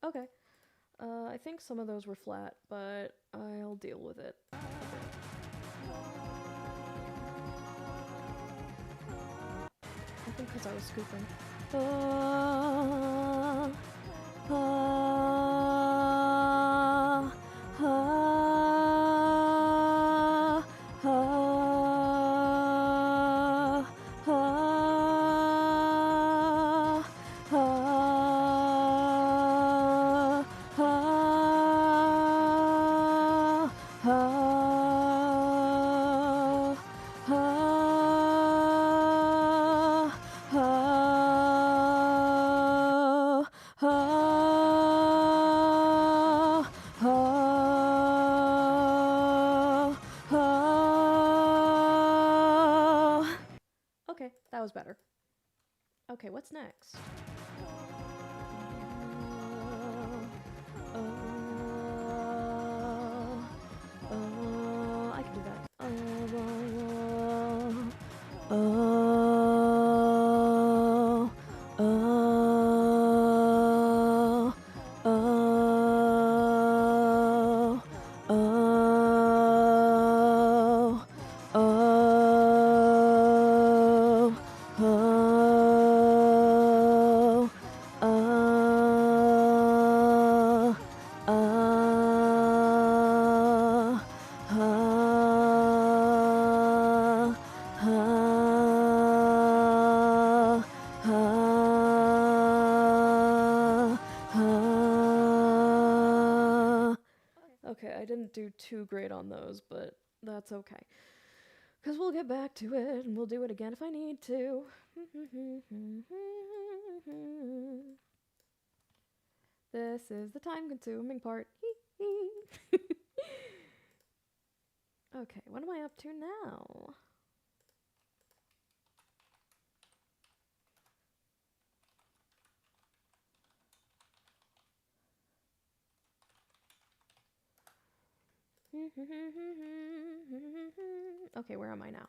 Okay. I think some of those were flat, but I'll deal with it. I think because I was scooping. Okay, that was better. Okay, what's next? I can do that. didn't do too great on those, but that's okay. Because we'll get back to it, and we'll do it again if I need to. This is the time-consuming part. Okay, what am I up to now? Okay, where am I now?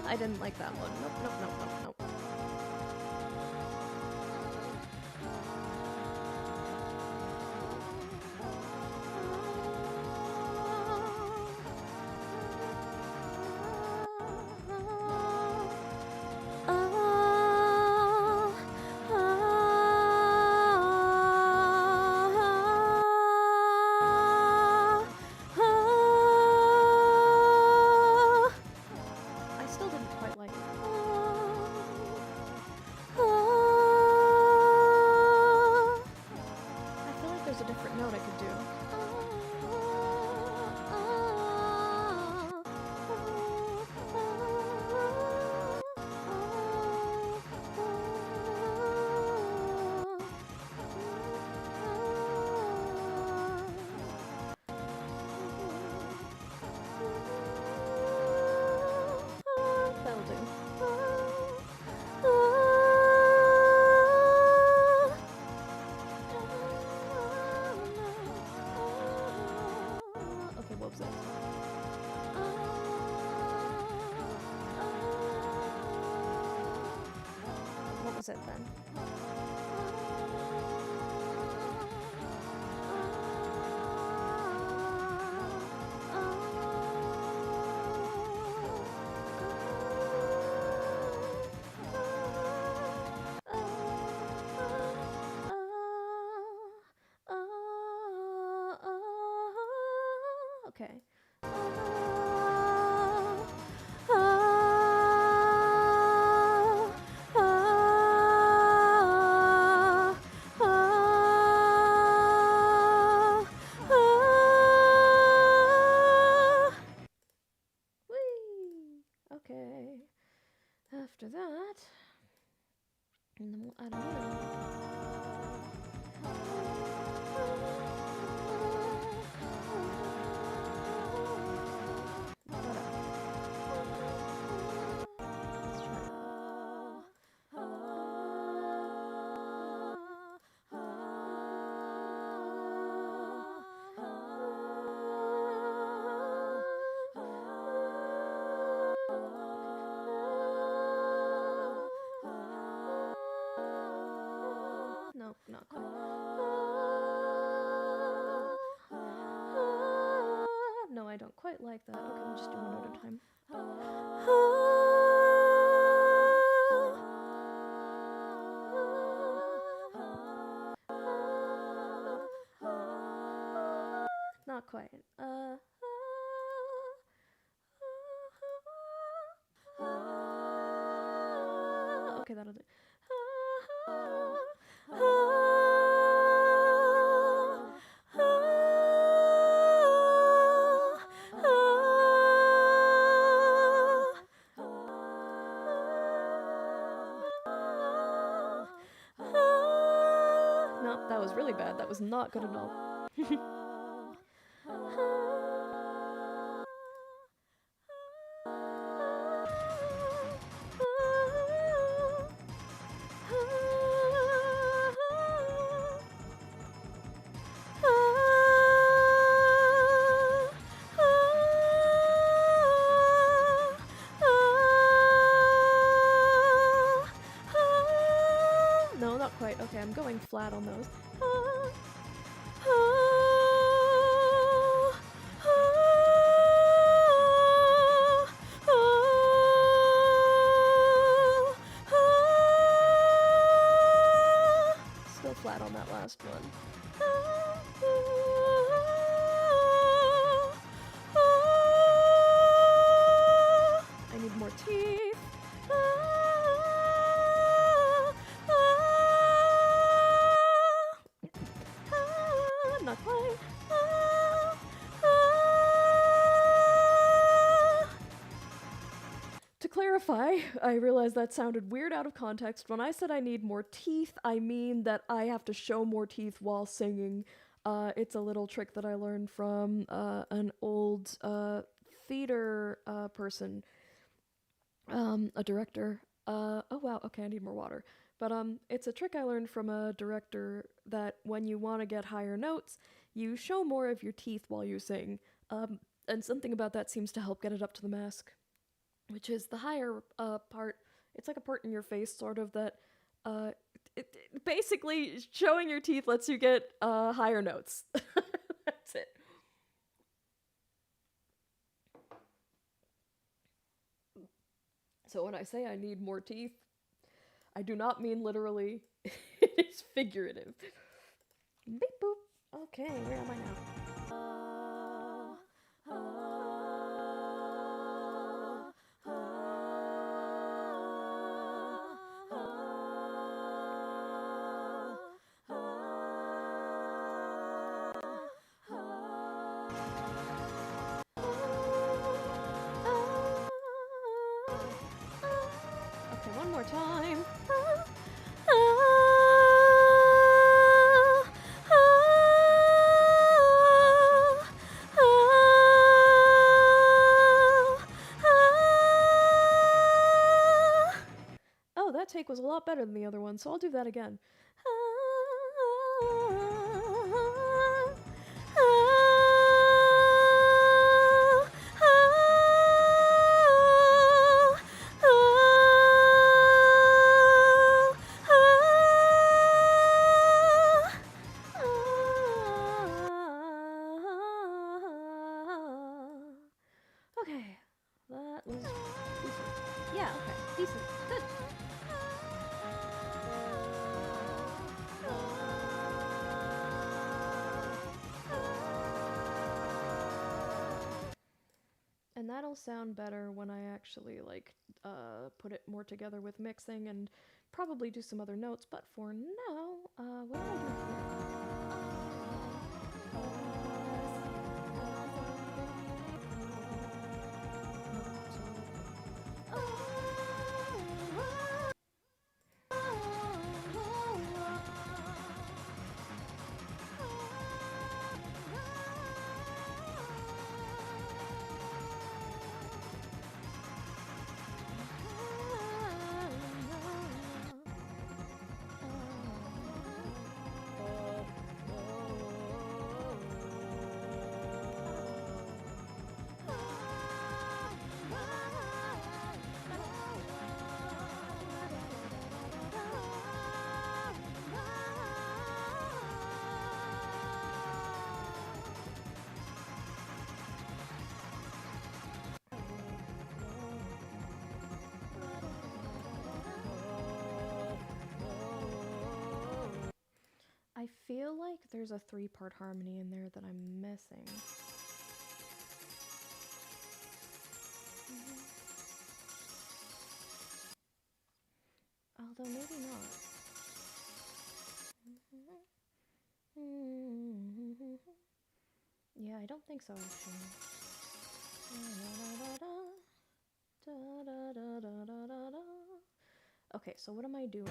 I didn't like that one. Nope, nope, nope, nope, nope. I still didn't quite like that. I feel like there's a different note I could do. That'll do. Okay, what was it? What was it then? Okay. Whee! Okay. After that, and then we'll add another Nope, not quite. No, I don't quite like that. Okay, we'll just do one at a time. Not quite. Okay, that'll do. Nope, that was really bad. That was not good at all. No, not quite. Okay, I'm going flat on those. last one. I need more teeth. Not quite. To clarify, I realized that sounded weird out of context. When I said I need more teeth, I mean that I have to show more teeth while singing. It's a little trick that I learned from an old theater person, a director. Oh wow, okay, I need more water. But it's a trick I learned from a director that when you want to get higher notes, you show more of your teeth while you sing. And something about that seems to help get it up to the mask, which is the higher part. It's like a part in your face, sort of, that basically showing your teeth lets you get higher notes. That's it. So when I say I need more teeth, I do not mean literally. It is figurative. Beep boop. Okay, where am I now? Okay, one more time. Oh, that take was a lot better than the other one, so I'll do that again. Okay, that was decent. Yeah, okay, decent. Good. And that'll sound better when I actually, like, put it more together with mixing and probably do some other notes, but for now, what am I doing I feel like there's a 3-part harmony in there that I'm missing. Although maybe not. Yeah, I don't think so, actually. Okay, so what am I doing?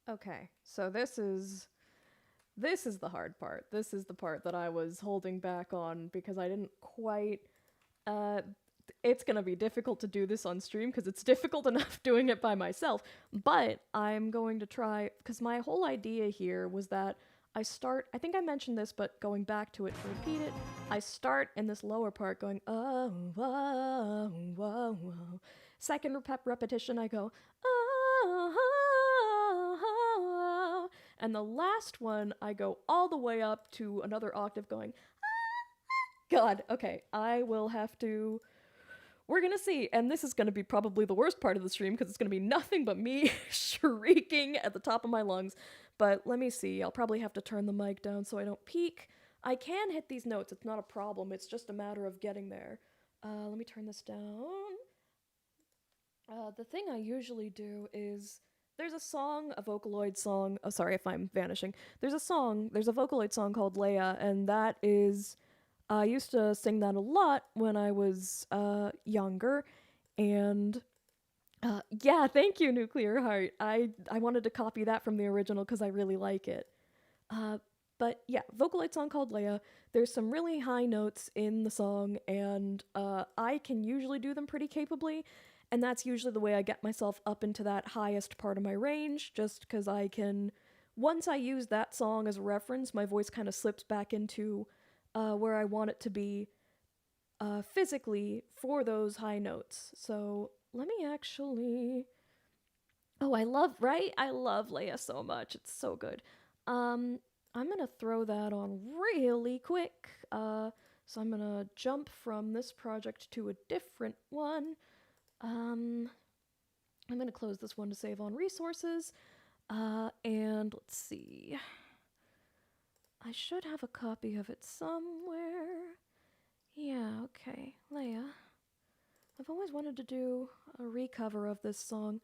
Okay, so this is the hard part. This is the part that I was holding back on because I didn't quite it's going to be difficult to do this on stream because it's difficult enough doing it by myself. But I'm going to try, because my whole idea here was that I think I mentioned this, but going back to it to repeat it, I start in this lower part going, oh, whoa, whoa, whoa. Second repetition, I go, oh, oh, oh, oh. And the last one, I go all the way up to another octave going, God, okay, I will have to. We're gonna see, and this is gonna be probably the worst part of the stream because it's gonna be nothing but me shrieking at the top of my lungs. But let me see, I'll probably have to turn the mic down so I don't peak. I can hit these notes, it's not a problem, it's just a matter of getting there. Let me turn this down. The thing I usually do is there's a song, a Vocaloid song. Oh, sorry if I'm vanishing. There's a Vocaloid song called Leia, and that is I used to sing that a lot when I was younger, and yeah, thank you, Nuclear Heart. I wanted to copy that from the original because I really like it. Uh, but yeah, Vocaloid song called Leia. There's some really high notes in the song, and I can usually do them pretty capably, and that's usually the way I get myself up into that highest part of my range, just because I can. Once I use that song as a reference, my voice kind of slips back into where I want it to be physically for those high notes. So let me actually. Oh, right? I love Leia so much. It's so good. Um, I'm gonna throw that on really quick. So I'm gonna jump from this project to a different one. Um, I'm gonna close this one to save on resources. And let's see. I should have a copy of it somewhere. Yeah, okay. Leia. I've always wanted to do a recover of this song.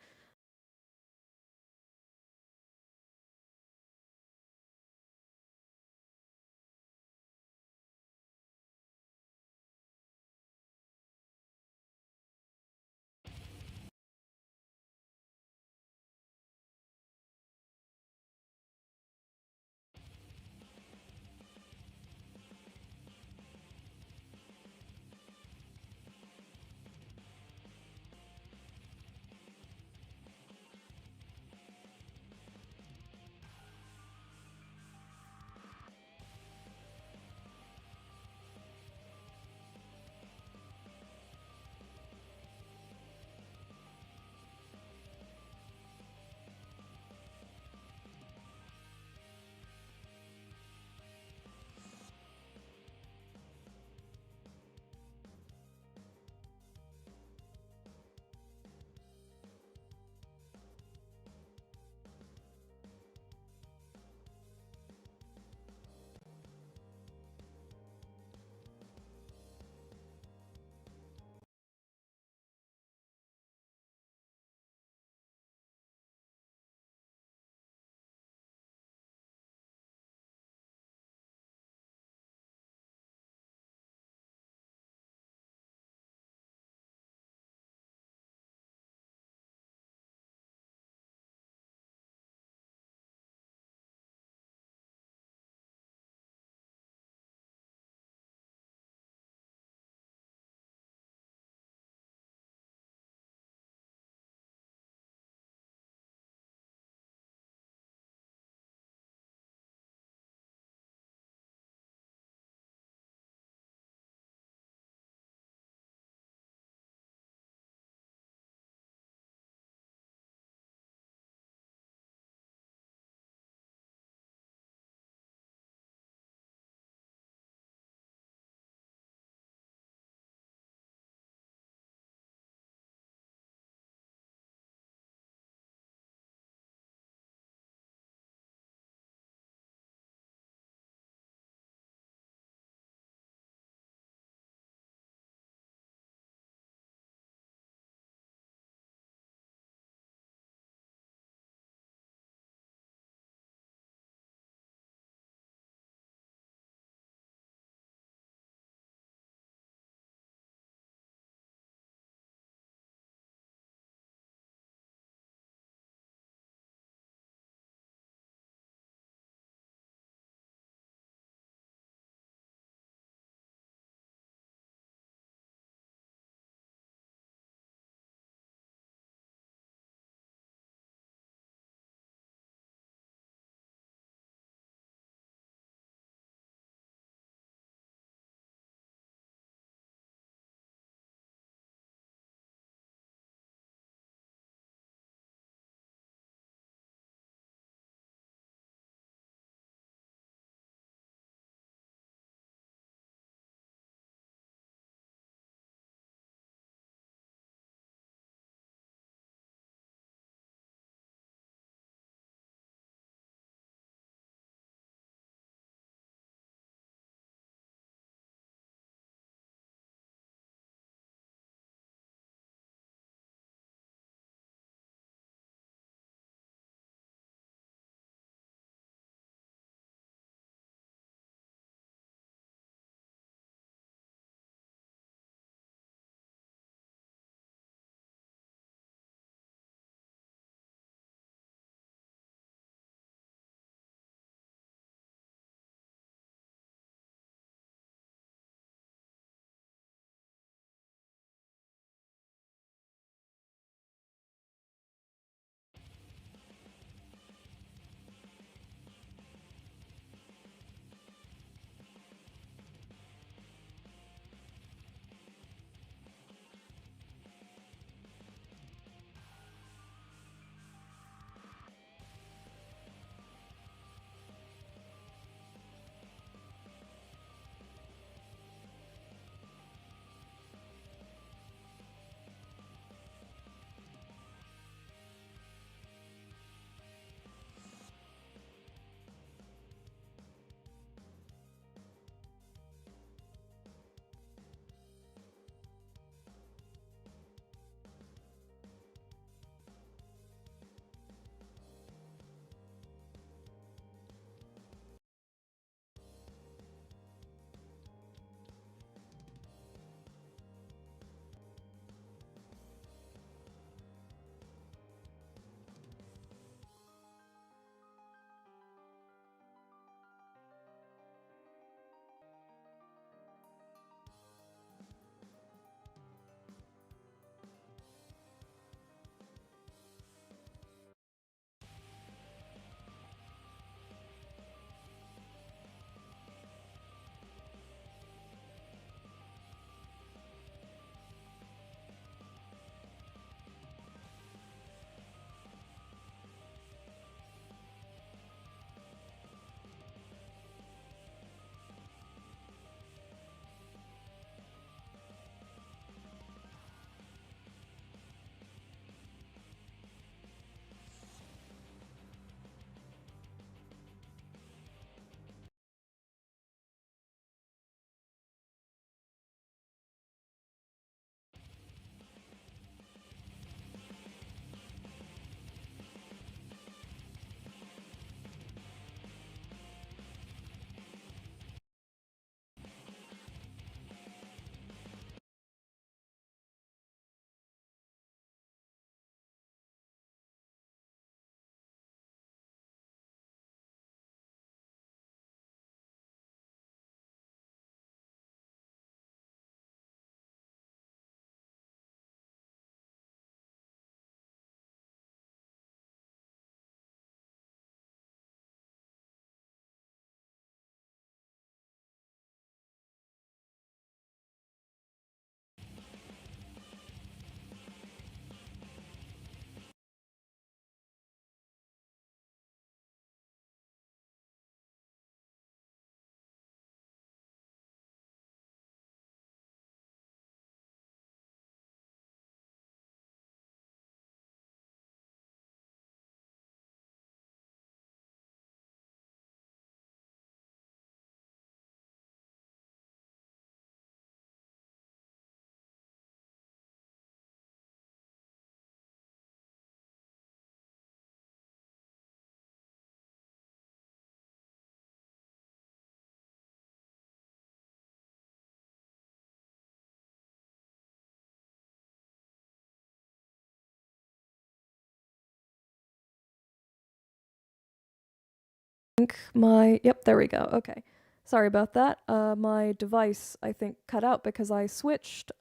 Yep, there we go. Okay. Sorry about that. My device, I think, cut out because I switched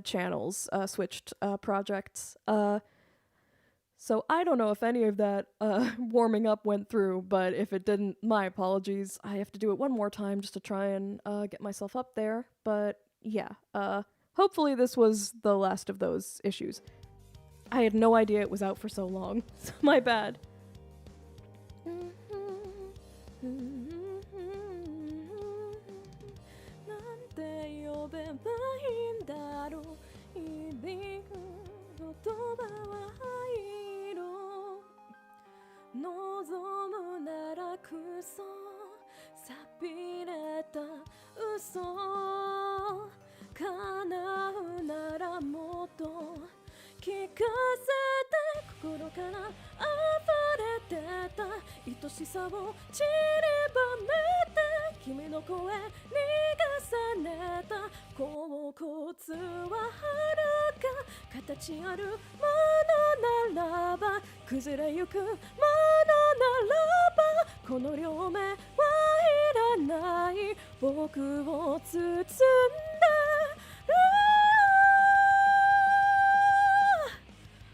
channels, switched projects. So I don't know if any of that warming up went through, but if it didn't, my apologies. I have to do it one more time just to try and get myself up there. But yeah, hopefully this was the last of those issues. I had no idea it was out for so long. My bad.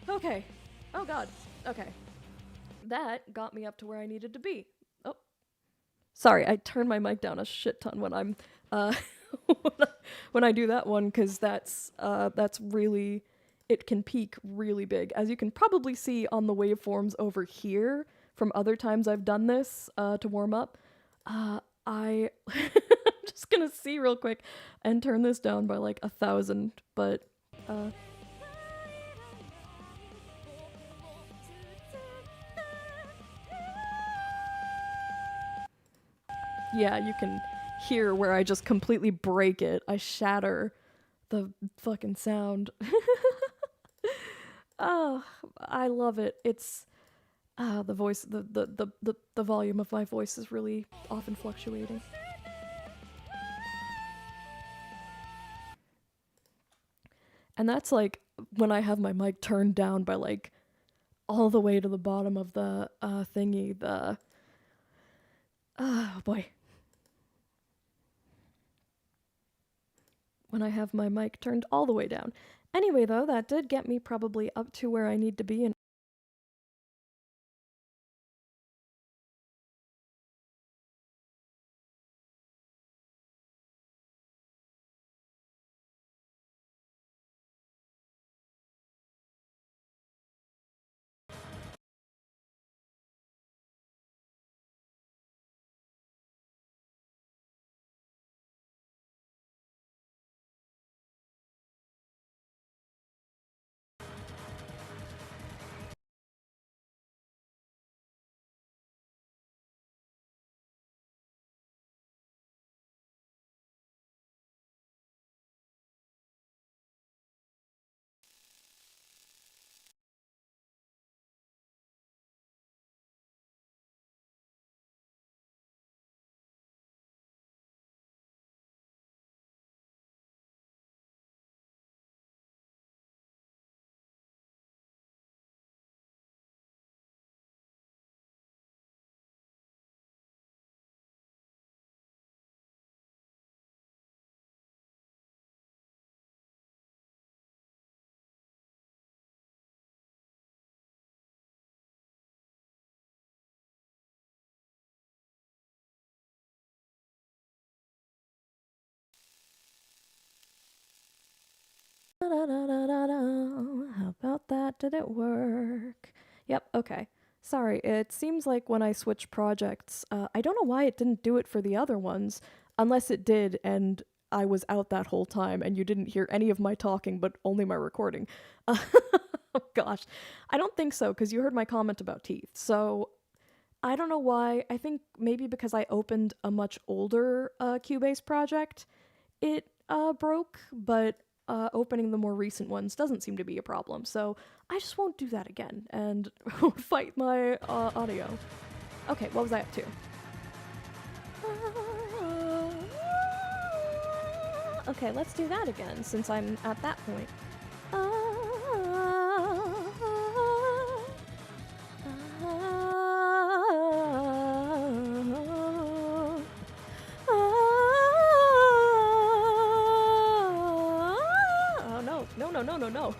Okay. Oh god. Okay. That got me up to where I needed to be. Oh. Sorry, I turn my mic down a shit ton when I'm when I do that one, cuz that's really, it can peak really big. As you can probably see on the waveforms over here from other times I've done this to warm up. I'm just gonna see real quick and turn this down by like 1,000, but yeah, you can hear where I just completely break it. I shatter the fucking sound. Oh, I love it. It's the voice, the volume of my voice is really often fluctuating. And that's like when I have my mic turned down by like all the way to the bottom of the thingy, the oh boy. When I have my mic turned all the way down. Anyway, though, that did get me probably up to where I need to be. And how about that? Did it work? Yep, okay. Sorry, it seems like when I switch projects, I don't know why it didn't do it for the other ones, unless it did and I was out that whole time and you didn't hear any of my talking but only my recording. Oh gosh. I don't think so, because you heard my comment about teeth. So I don't know why. I think maybe because I opened a much older Cubase project, it broke, but opening the more recent ones doesn't seem to be a problem. So I just won't do that again and fight my audio. Okay, what was I up to? Okay, let's do that again since I'm at that point. no.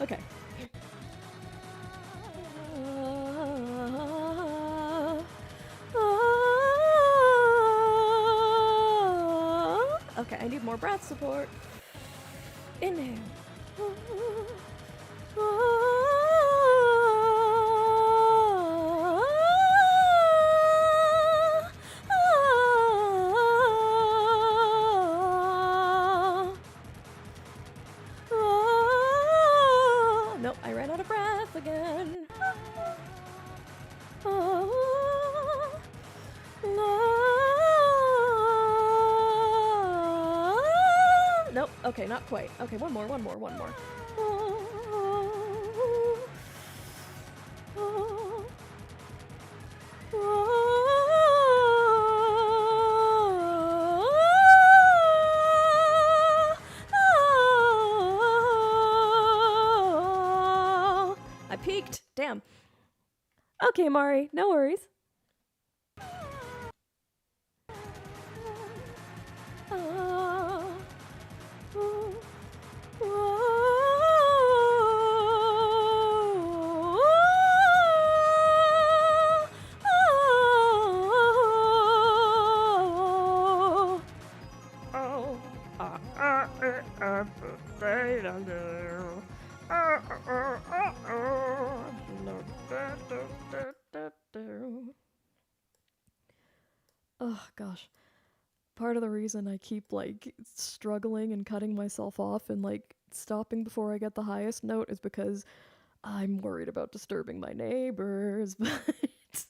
Okay. Okay, I need more breath support. Inhale. Nope, I ran out of breath again. Nope, okay, not quite. Okay, one more. I peaked. Damn. Okay, Mari, no worries. Oh gosh. Part of the reason I keep like struggling and cutting myself off and like stopping before I get the highest note is because I'm worried about disturbing my neighbors, but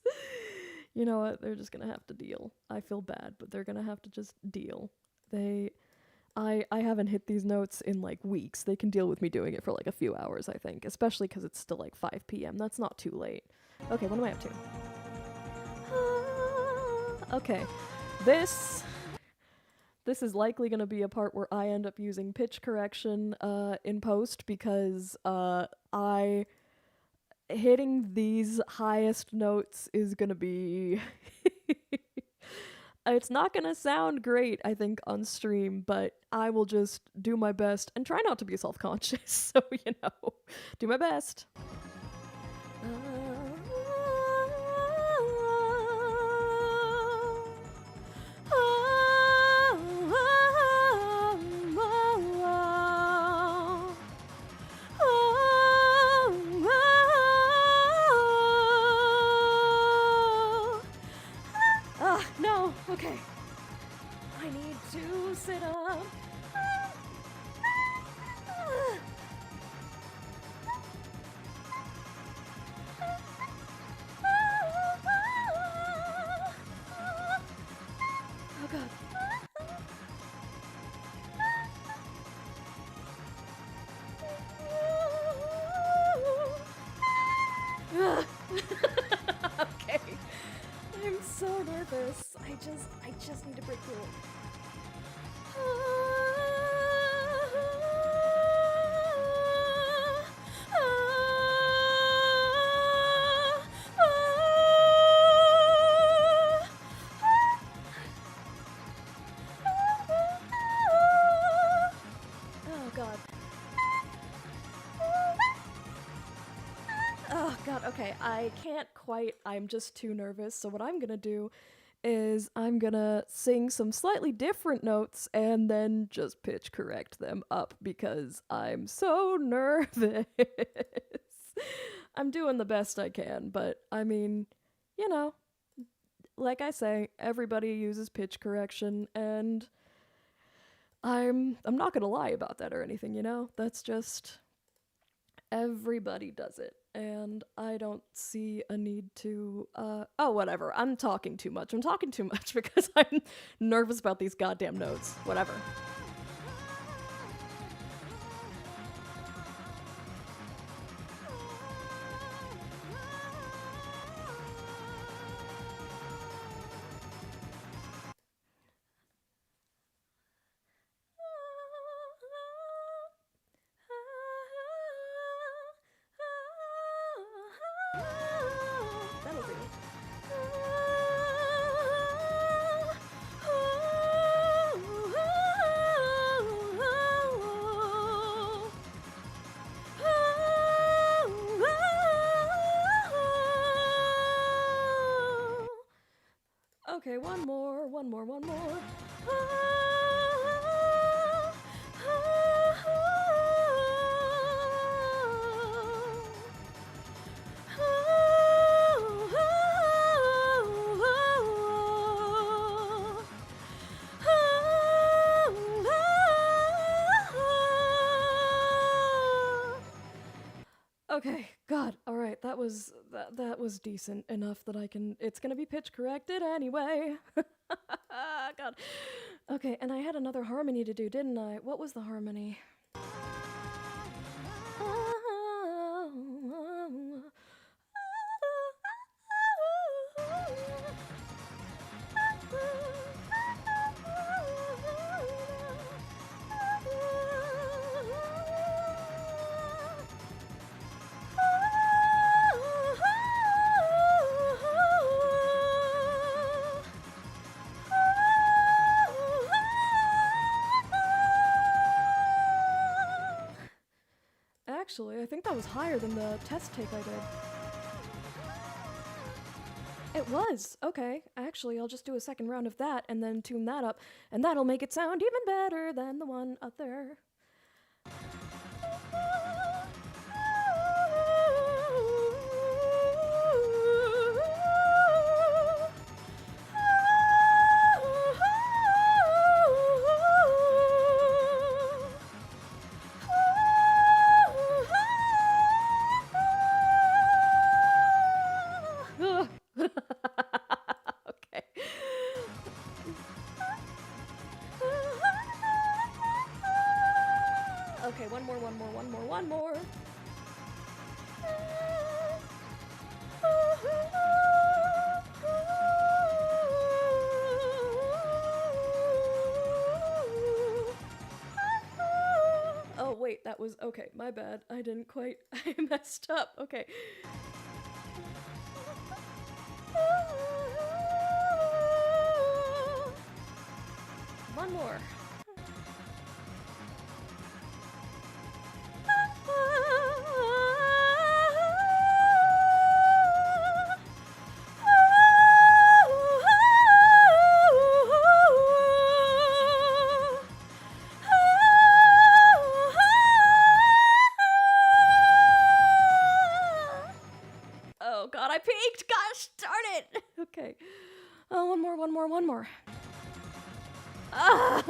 you know what? They're just gonna have to deal. I feel bad, but they're gonna have to just deal. I haven't hit these notes in like weeks. They can deal with me doing it for like a few hours, I think, especially because it's still like 5 p.m. That's not too late. Okay, what am I up to? Okay, this is likely going to be a part where I end up using pitch correction in post because I hitting these highest notes is going to be it's not going to sound great, I think, on stream, but I will just do my best and try not to be self-conscious. So, you know, do my best. No, okay. I need to sit up. Oh god. Okay. I'm so nervous. I just need to break through. Oh god. Oh god, okay. I can't quite. I'm just too nervous. So what I'm gonna do is I'm gonna sing some slightly different notes and then just pitch correct them up because I'm so nervous. I'm doing the best I can, but I mean, you know, like I say, everybody uses pitch correction and I'm not gonna lie about that or anything, you know? That's just everybody does it. And I don't see a need to, oh, whatever. I'm talking too much because I'm nervous about these goddamn notes. Whatever. That'll do. one more. Okay, God, all right, that was decent enough that I can. It's gonna be pitch corrected anyway. God. Okay, and I had another harmony to do, didn't I? What was the harmony? Actually, I think that was higher than the test take I did. It was! Okay, actually, I'll just do a second round of that and then tune that up, and that'll make it sound even better than the one up there. Okay. Okay, one more. Oh, wait, that was okay. My bad. I didn't quite. I messed up. Okay. One more. Oh god, I peaked! Gosh darn it! Okay. Oh, one more. Ah!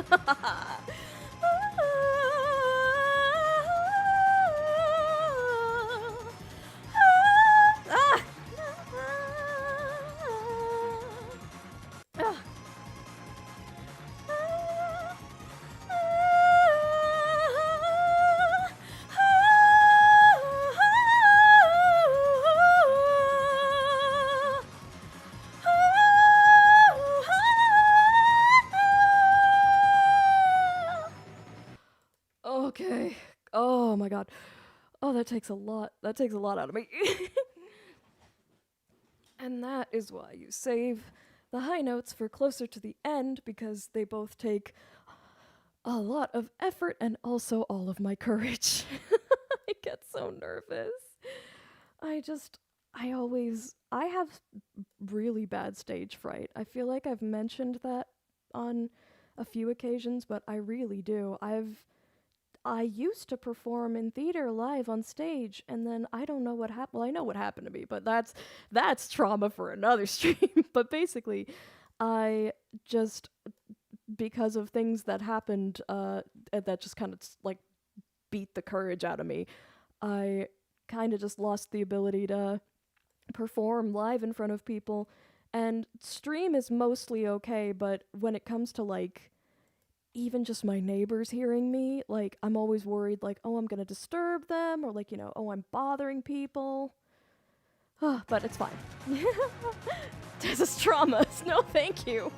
Okay. Oh my god. Oh, that takes a lot. That takes a lot out of me. And that is why you save the high notes for closer to the end, because they both take a lot of effort and also all of my courage. I get so nervous. I have really bad stage fright. I feel like I've mentioned that on a few occasions, but I really do. I used to perform in theater live on stage, and then I don't know what happened. Well, I know what happened to me, but that's trauma for another stream. But basically, I just, because of things that happened, that just kind of like beat the courage out of me, I kind of just lost the ability to perform live in front of people. And stream is mostly okay, but when it comes to like even just my neighbors hearing me, like, I'm always worried, like, oh, I'm gonna disturb them, or like, oh, I'm bothering people. But it's fine. This is trauma. No, thank you.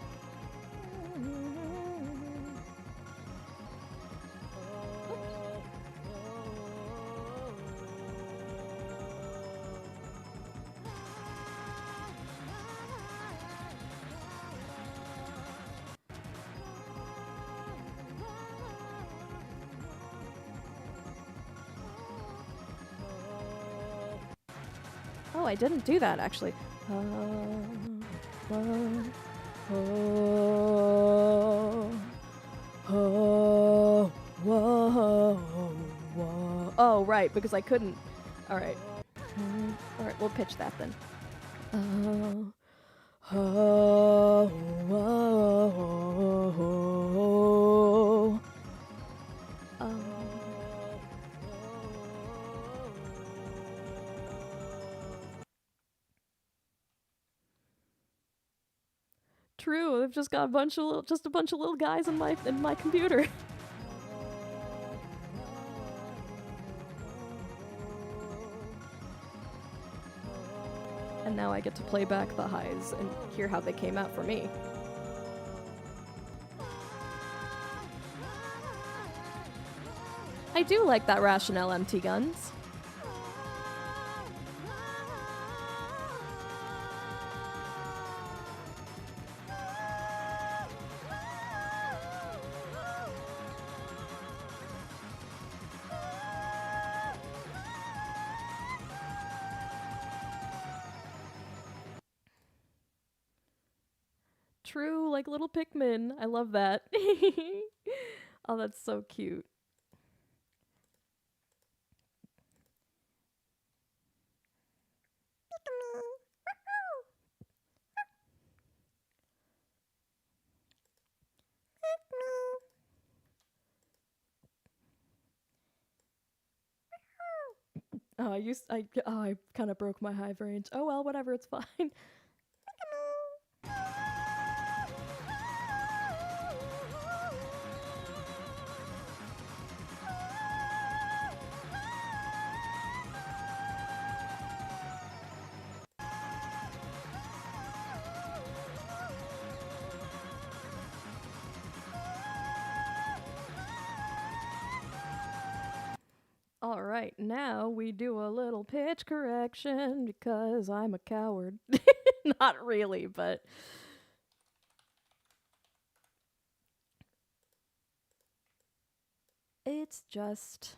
Oh, I didn't do that, actually. Oh, oh, whoa, whoa. Oh, right, because I couldn't. All right. All right, we'll pitch that then. Oh, oh, whoa, oh. True, I've just got a bunch of little guys in my computer. And now I get to play back the highs and hear how they came out for me. I do like that Rationale MT Guns. True, like little Pikmin. I love that. Oh, that's so cute. Oh, I kind of broke my hive range. Oh well, whatever, it's fine. All right, now we do a little pitch correction because I'm a coward. Not really, but it's just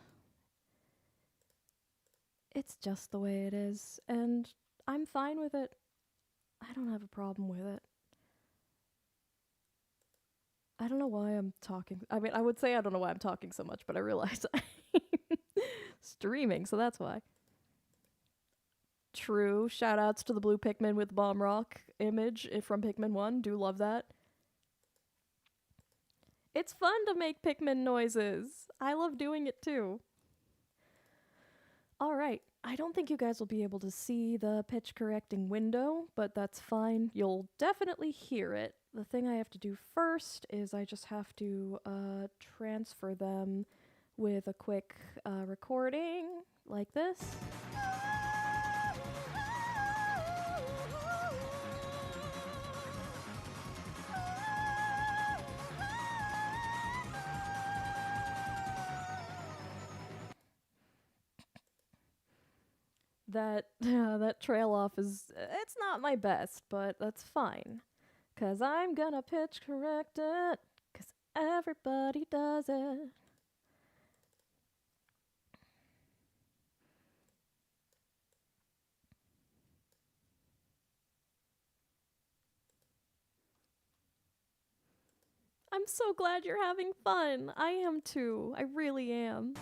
the way it is, and I'm fine with it. I don't have a problem with it. I don't know why I'm talking. I mean, I would say I don't know why I'm talking so much, but I realize I'm streaming, so that's why. True. Shout outs to the blue Pikmin with Bomb Rock image from Pikmin 1. Do love that. It's fun to make Pikmin noises. I love doing it too. All right. I don't think you guys will be able to see the pitch correcting window, but that's fine. You'll definitely hear it. The thing I have to do first is I just have to transfer them with a quick recording like this. That trail off is it's not my best, but that's fine. 'Cause I'm gonna pitch correct it, 'cause everybody does it. I'm so glad you're having fun. I am too. I really am.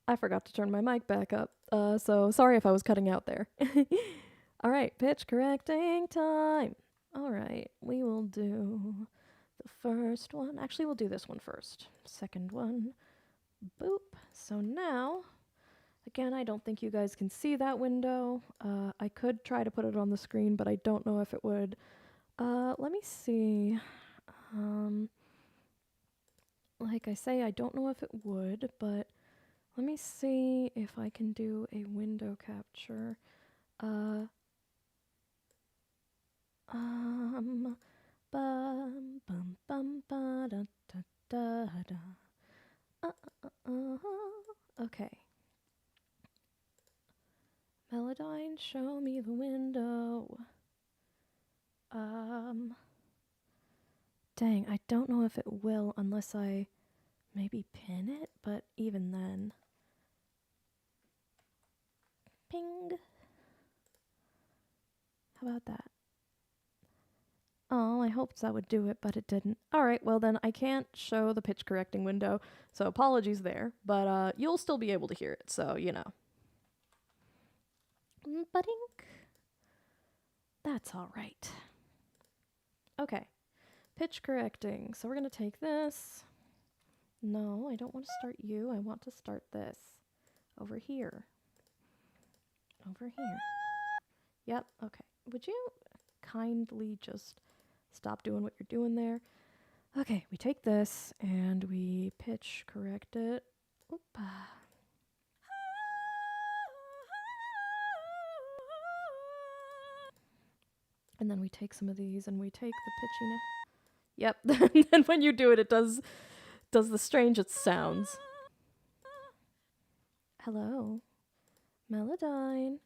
I forgot to turn my mic back up, so sorry if I was cutting out there. All right, pitch correcting time. All right, we will do the first one. Actually, we'll do this one first. Second one. Boop. So now, again, I don't think you guys can see that window. I could try to put it on the screen, but I don't know if it would. Let me see. Like I say, I don't know if it would, but let me see if I can do a window capture. Bum, bum, bum, ba, da, da, da, da. Okay. Melodyne, show me the window. Dang, I don't know if it will unless I maybe pin it, but even then. Ping. How about that? Oh, I hoped that would do it, but it didn't. Alright, well then I can't show the pitch correcting window, so apologies there, but you'll still be able to hear it, so you know. Ba-dink. That's alright. Okay, pitch correcting. So we're gonna take this. No, I don't want to start you. I want to start this. Over here. Over here. Yep, okay. Would you kindly just stop doing what you're doing there? Okay, we take this and we pitch correct it. Oop. And then we take some of these and we take the pitchiness. Yep, and when you do it, it does the strangest sounds. Hello, Melodyne.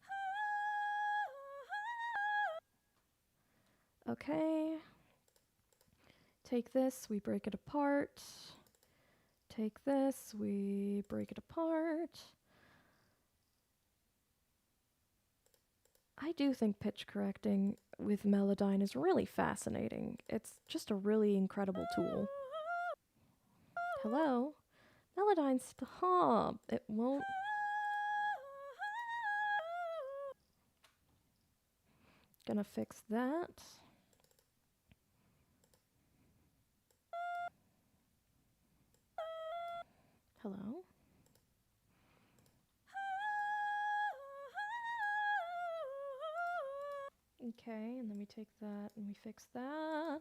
Okay. Take this, we break it apart. Take this, we break it apart. I do think pitch correcting with Melodyne is really fascinating. It's just a really incredible tool. Hello? Melodyne, stop. It won't. Gonna fix that. Hello? Okay, and then we take that and we fix that.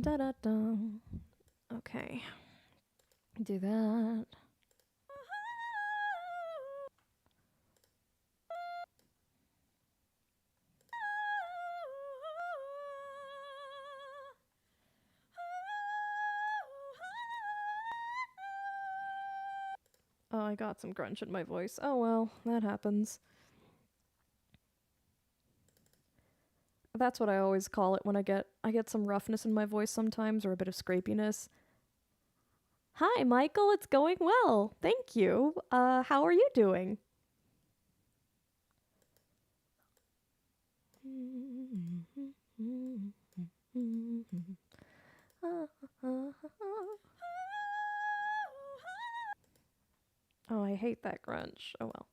Da da da. Okay. Do that. Oh, I got some grunge in my voice. Oh well, that happens. That's what I always call it when I get some roughness in my voice sometimes, or a bit of scrapiness. Hi, Michael, it's going well. Thank you. How are you doing? Oh, I hate that grunge. Oh well.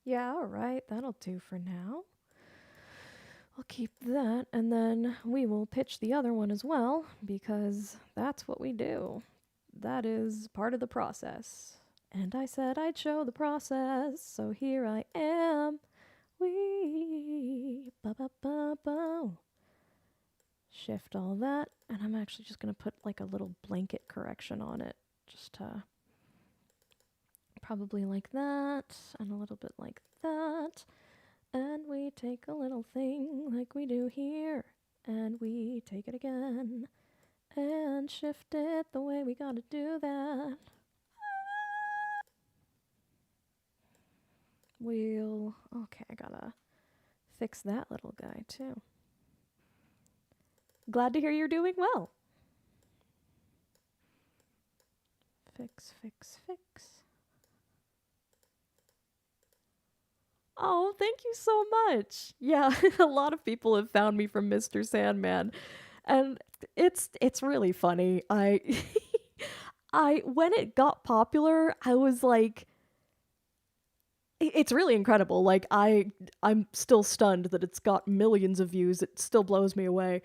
Yeah, alright, that'll do for now. I'll keep that, and then we will pitch the other one as well, because that's what we do. That is part of the process. And I said I'd show the process, so here I am. Wee ba ba ba ba. Shift all that, and I'm actually just gonna put like a little blanket correction on it, just to probably like that, and a little bit like that. And we take a little thing like we do here, and we take it again, and shift it the way we gotta do that. Okay, I gotta fix that little guy too. Glad to hear you're doing well. Fix, fix, fix. Oh, thank you so much. Yeah, a lot of people have found me from Mr. Sandman, and it's really funny. I when it got popular, I was like, it's really incredible. Like I'm still stunned that it's got millions of views. It still blows me away.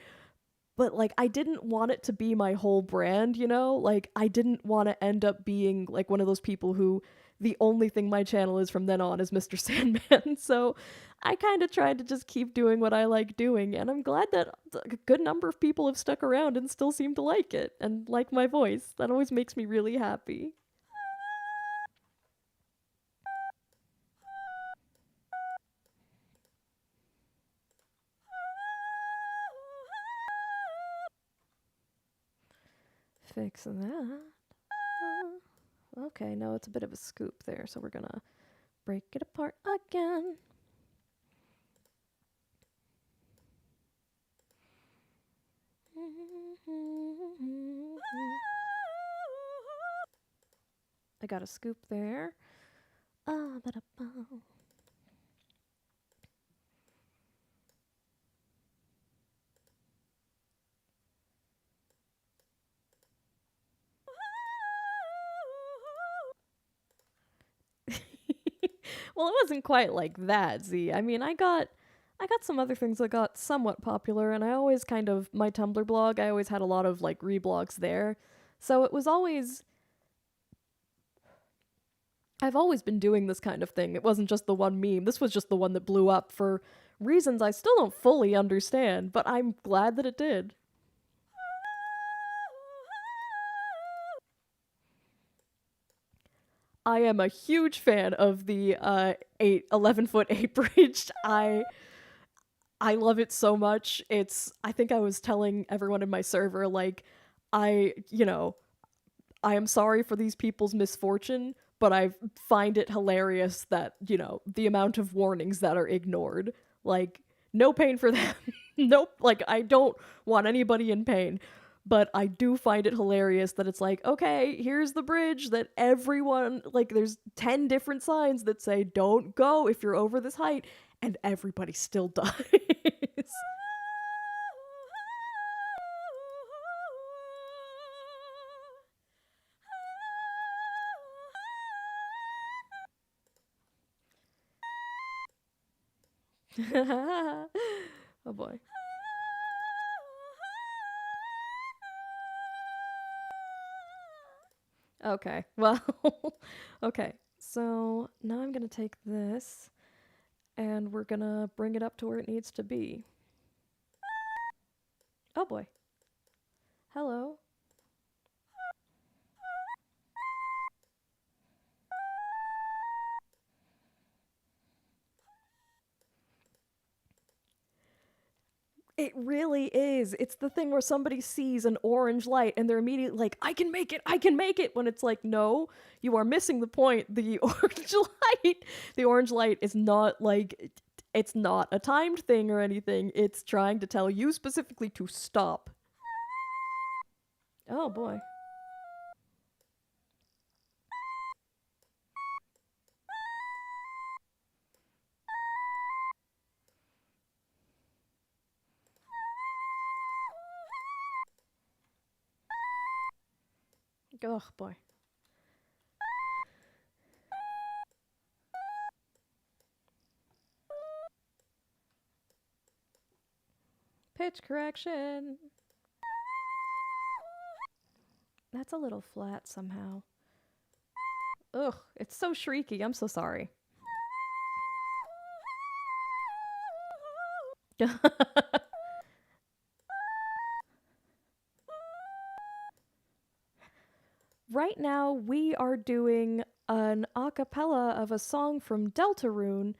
But like I didn't want it to be my whole brand, you know? Like I didn't want to end up being like one of those people who the only thing my channel is from then on is Mr. Sandman. So I kind of tried to just keep doing what I like doing, and I'm glad that a good number of people have stuck around and still seem to like it and like my voice. That always makes me really happy. fix that. Okay, no, it's a bit of a scoop there, so we're gonna break it apart again. I got a scoop there. Ah, ba-da-ba. Well, it wasn't quite like that, Z. I mean, I got some other things that got somewhat popular, and I always kind of my Tumblr blog, I always had a lot of like reblogs there. So it was always I've always been doing this kind of thing. It wasn't just the one meme. This was just the one that blew up for reasons I still don't fully understand, but I'm glad that it did. I am a huge fan of the 11-foot 8 bridged. I love it so much. I think I was telling everyone in my server like you know, I am sorry for these people's misfortune, but I find it hilarious that, the amount of warnings that are ignored. Like, no pain for them. Nope. Like, I don't want anybody in pain. But I do find it hilarious that it's like, okay, here's the bridge that everyone, like, there's 10 different signs that say, don't go if you're over this height, and everybody still does. Oh boy. Okay. Well, okay. So now I'm going to take this and we're going to bring it up to where it needs to be. Oh boy. Hello. It really is. It's the thing where somebody sees an orange light and they're immediately like, I can make it. When it's like, no, you are missing the point. The orange light is not like, it's not a timed thing or anything. It's trying to tell you specifically to stop. Oh boy. Oh boy. Pitch correction. That's a little flat somehow. Ugh, it's so shrieky. I'm so sorry. Right now, we are doing an a cappella of a song from Deltarune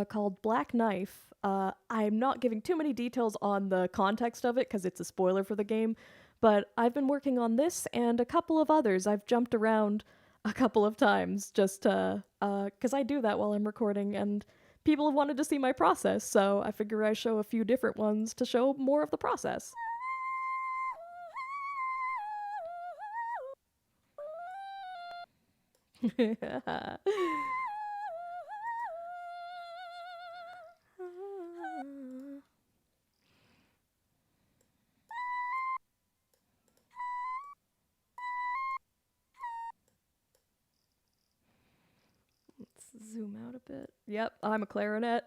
called Black Knife. I'm not giving too many details on the context of it because it's a spoiler for the game, but I've been working on this and a couple of others. I've jumped around a couple of times just because I do that while I'm recording, and people have wanted to see my process, so I figure I show a few different ones to show more of the process. Let's zoom out a bit. Yep, I'm a clarinet.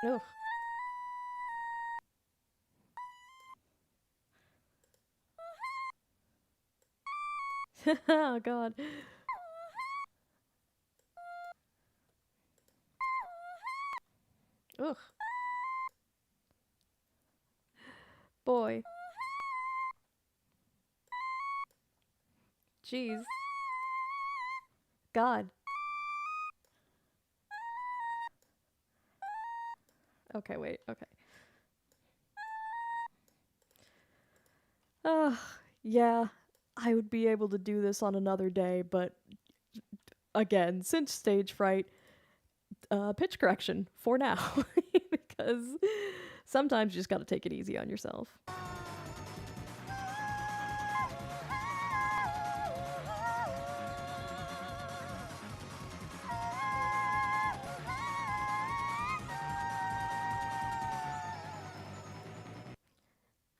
Ugh. Oh god. Ugh. Boy. Jeez. God. Okay, wait. Okay. Uh, yeah, I would be able to do this on another day, but again, since stage fright, pitch correction for now. Because sometimes you just gotta take it easy on yourself.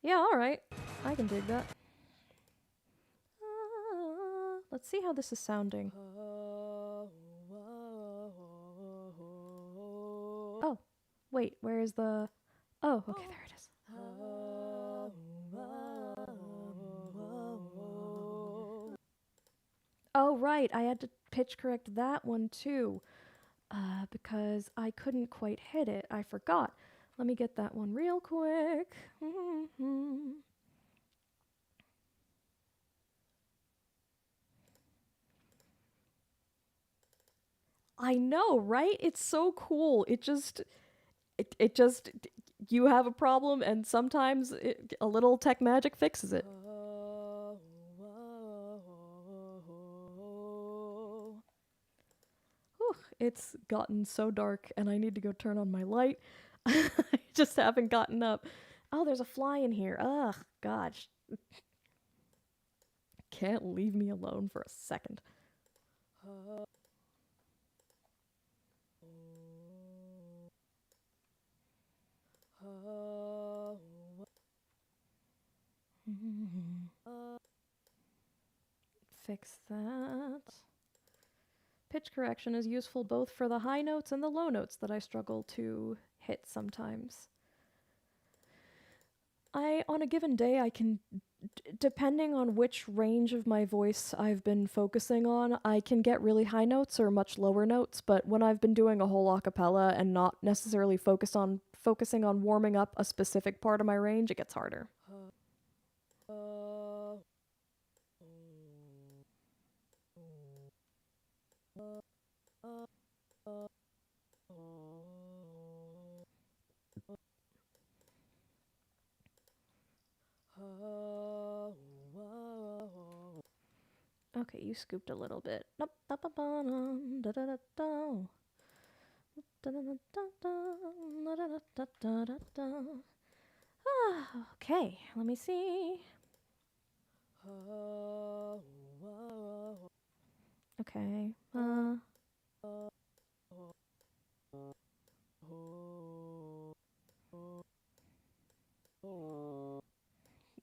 Yeah, alright. I can dig that. Let's see how this is sounding. Oh, wait, where is the... Oh, okay, there it is. Oh, right, I had to pitch correct that one too. Because I couldn't quite hit it. I forgot. Let me get that one real quick. I know, right? It's so cool. It just, you have a problem, and sometimes a little tech magic fixes it. Whew, it's gotten so dark, and I need to go turn on my light. I just haven't gotten up. Oh, there's a fly in here. Ugh, gosh. Can't leave me alone for a second. Fix that. Pitch correction is useful both for the high notes and the low notes that I struggle to hit sometimes. On a given day, I can, depending on which range of my voice I've been focusing on, I can get really high notes or much lower notes, but when I've been doing a whole acapella and not necessarily focusing on warming up a specific part of my range, it gets harder. Okay, you scooped a little bit. Okay, let me see. Okay.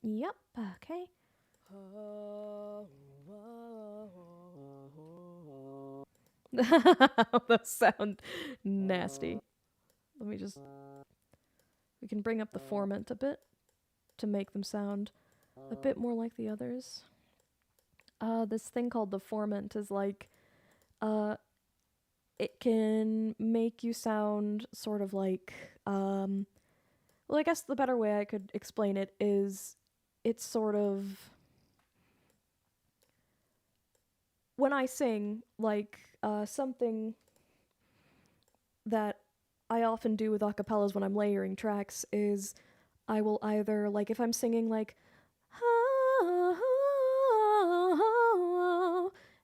Yep, okay. Those sound nasty. Let me just... We can bring up the formant a bit to make them sound a bit more like the others. This thing called the formant is like... it can make you sound sort of like... well, I guess the better way I could explain it is it's sort of... When I sing, like, something that I often do with acapellas when I'm layering tracks is I will either, like, if I'm singing, like,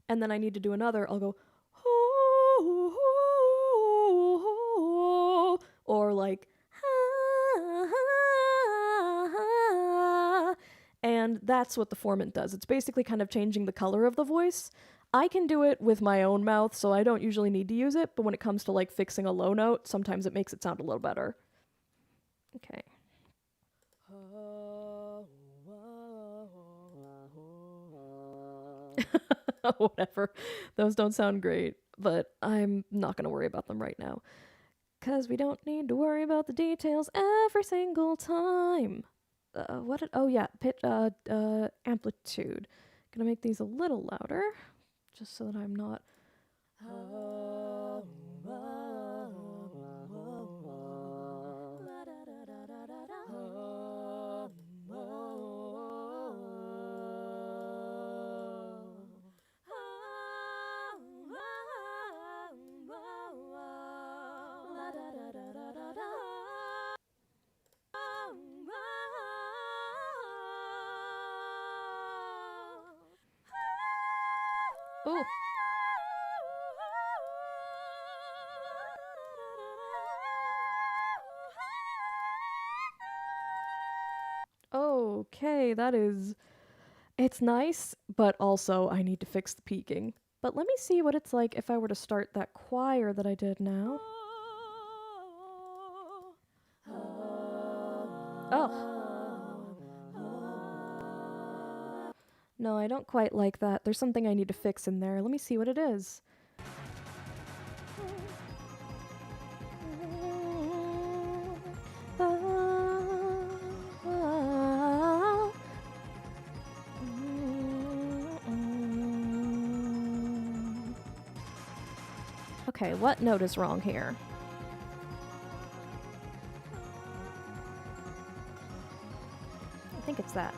and then I need to do another, I'll go, or like, and that's what the formant does. It's basically kind of changing the color of the voice. I can do it with my own mouth, so I don't usually need to use it, but when it comes to like fixing a low note, sometimes it makes it sound a little better. Okay. Whatever. Those don't sound great, but I'm not going to worry about them right now. Because we don't need to worry about the details every single time. Oh yeah, amplitude. Gonna make these a little louder, just so that I'm not... Ooh. Okay, that is. It's nice, but also I need to fix the peaking. But let me see what it's like if I were to start that choir that I did now. Oh, no, I don't quite like that. There's something I need to fix in there. Let me see what it is. Okay, what note is wrong here? I think it's that.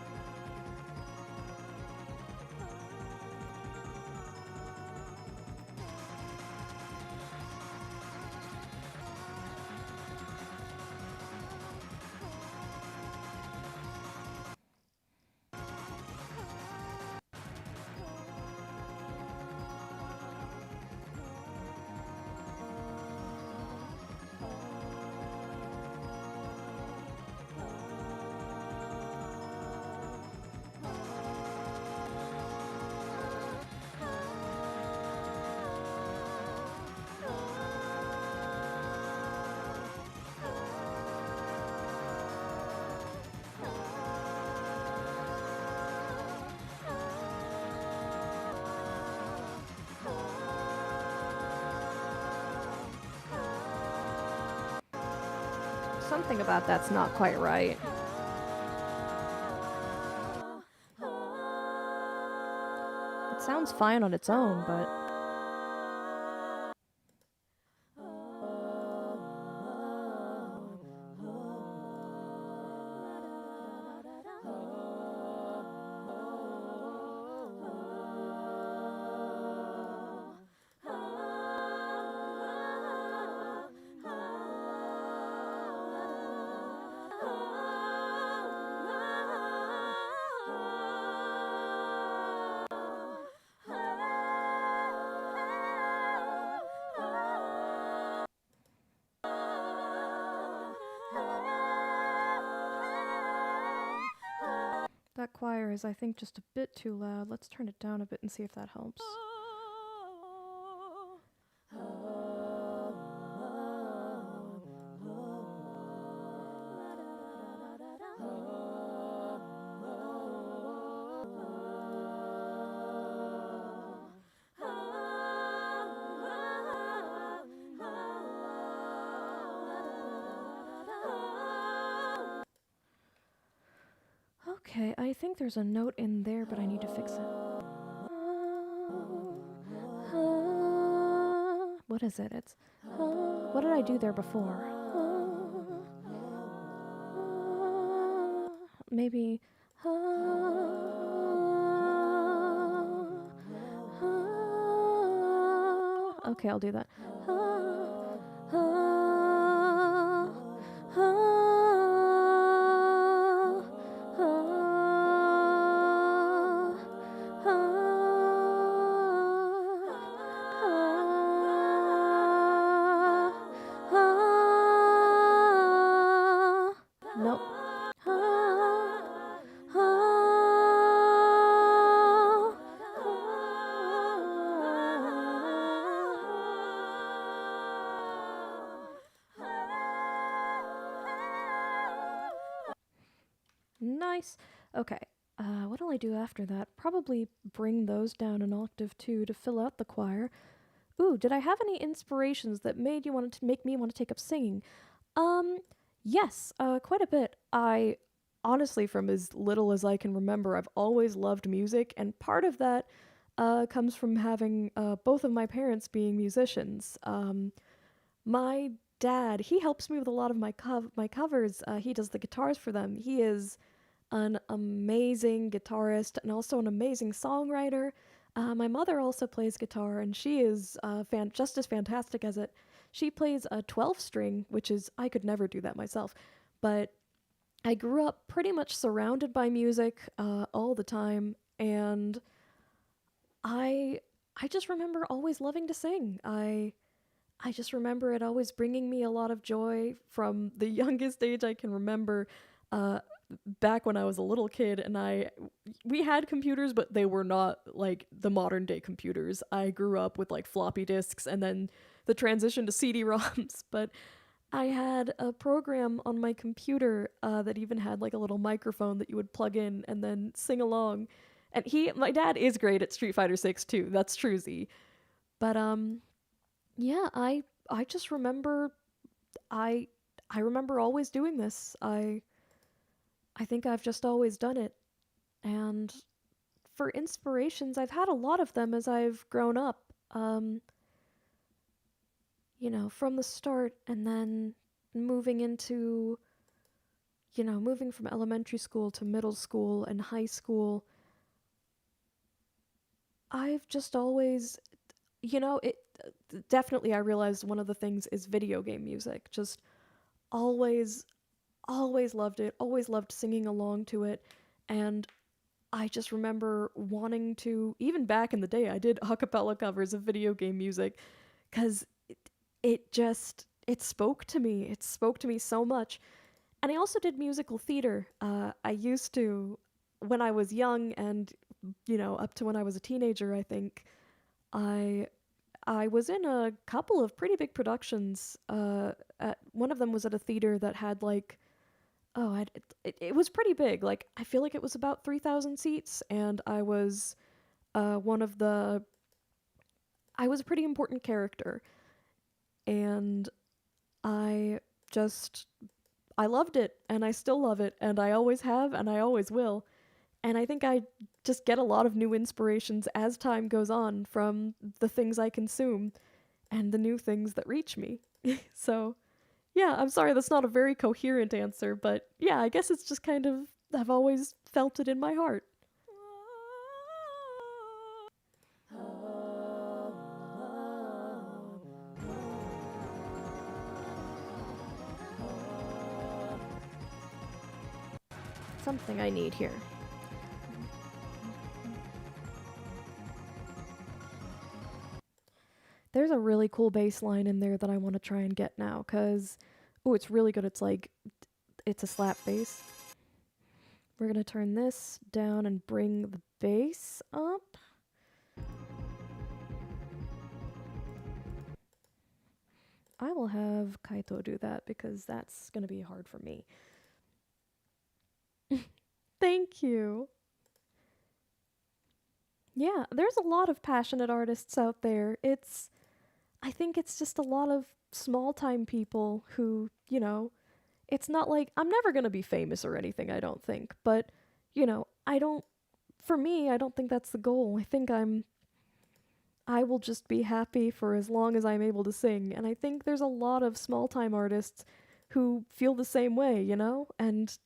Something about that's not quite right. It sounds fine on its own, but. That choir is, I think, just a bit too loud. Let's turn it down a bit and see if that helps. Okay, I think there's a note in there, but I need to fix it. What is it? It's. What did I do there before? Maybe. Okay, I'll do that. Nope. Nice. Okay. What'll I do after that? Probably bring those down an octave too to fill out the choir. Ooh, did I have any inspirations that made you want to make me want to take up singing? Um, yes, quite a bit. I honestly, from as little as I can remember, I've always loved music, and part of that comes from having both of my parents being musicians. My dad, he helps me with a lot of my covers. He does the guitars for them. He is an amazing guitarist and also an amazing songwriter. My mother also plays guitar, and she is just as fantastic as it. She plays a 12 string, which is, I could never do that myself. But I grew up pretty much surrounded by music all the time, and I I just remember always loving to sing. I just remember it always bringing me a lot of joy from the youngest age I can remember. Uh, Back when I was a little kid, and we had computers, but they were not like the modern day computers. I grew up with like floppy disks, and then the transition to CD-ROMs. But I had a program on my computer that even had like a little microphone that you would plug in and then sing along. And my dad is great at Street Fighter 6 too. That's true, Z. But yeah, I just remember I I remember always doing this. I think I've just always done it. And for inspirations, I've had a lot of them as I've grown up. Um, from the start and then moving into, moving from elementary school to middle school and high school, I've just always, it definitely I realized one of the things is video game music. Just always always loved it, always loved singing along to it. And I just remember wanting to, even back in the day, I did a cappella covers of video game music because it spoke to me. It spoke to me so much. And I also did musical theater. I used to, when I was young and, up to when I was a teenager, I think, I I was in a couple of pretty big productions. One of them was at a theater that had like it was pretty big. Like I feel like it was about 3,000 seats, and one of the I was a pretty important character, and I just I loved it, and I still love it, and I always have, and I always will. And I think I just get a lot of new inspirations as time goes on from the things I consume and the new things that reach me. So yeah, I'm sorry that's not a very coherent answer, but yeah, I guess it's just kind of I've always felt it in my heart. Something I need here. There's a really cool bass line in there that I want to try and get now cuz it's really good. It's a slap bass. We're going to turn this down and bring the bass up. I will have Kaito do that because that's going to be hard for me. Thank you. Yeah, there's a lot of passionate artists out there. I think it's just a lot of small time people who, it's not like I'm never going to be famous or anything, I don't think. But, I don't, for me, I don't think that's the goal. I will just be happy for as long as I'm able to sing. And I think there's a lot of small time artists who feel the same way, And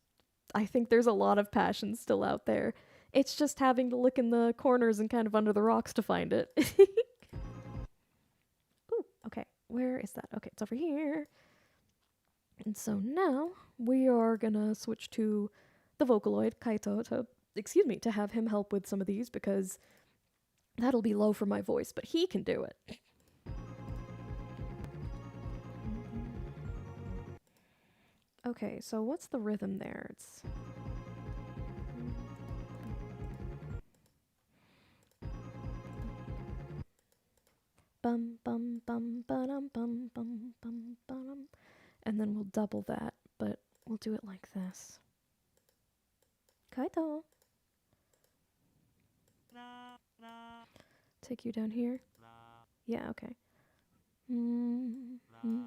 I think there's a lot of passion still out there. It's just having to look in the corners and kind of under the rocks to find it. Ooh, okay. Where is that? Okay, it's over here. And so now we are gonna switch to the Vocaloid, Kaito, to have him help with some of these because that'll be low for my voice, but he can do it. Okay, so what's the rhythm there? It's bum bum bum ba-dum bum bum bum bum, and then we'll double that, but we'll do it like this. Kaito. Take you down here. Yeah, okay. Mm-hmm.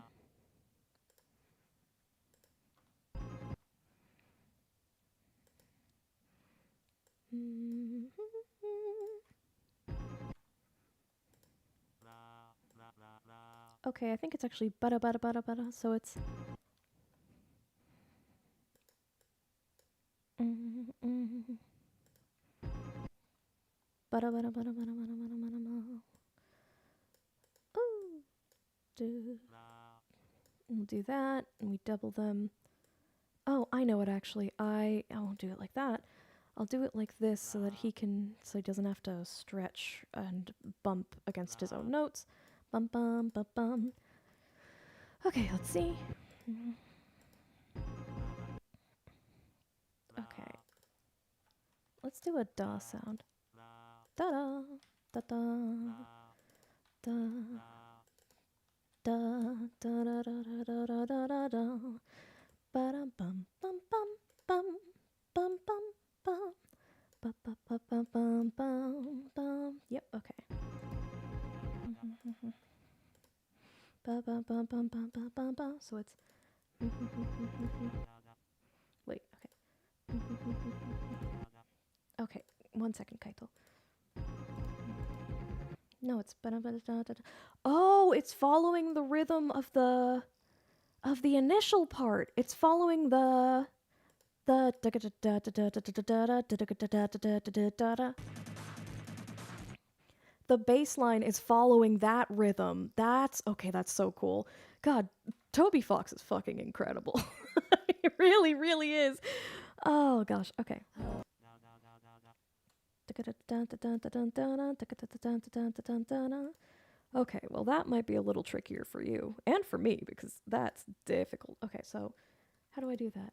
Okay, I think it's actually bada bada bada bada, so it's bada bada bada bada bada bada bada bada. Ooh, we'll do that, and we double them. Oh, I know it actually. I won't do it like that. I'll do it like this so that so he doesn't have to stretch and bump against his own notes. Bum bum bum bum. Okay, let's see. Okay. Let's do a da sound. Da da da da da da da da da da da da da da. Ba dum bum bum bum bum bum bum bum. Ba ba ba ba bum bum bum. Yep. Okay. Ba ba ba bum bum bum bum bum. So it's. Wait. Okay. Okay. 1 second, Kaito. No, it's. Oh, it's following the rhythm of the initial part. It's following the bass line is following that rhythm. That's okay, that's so cool. God, Toby Fox is fucking incredible. It really, really is. Oh gosh, okay. Okay, well that might be a little trickier for you and for me because that's difficult. Okay, so how do I do that?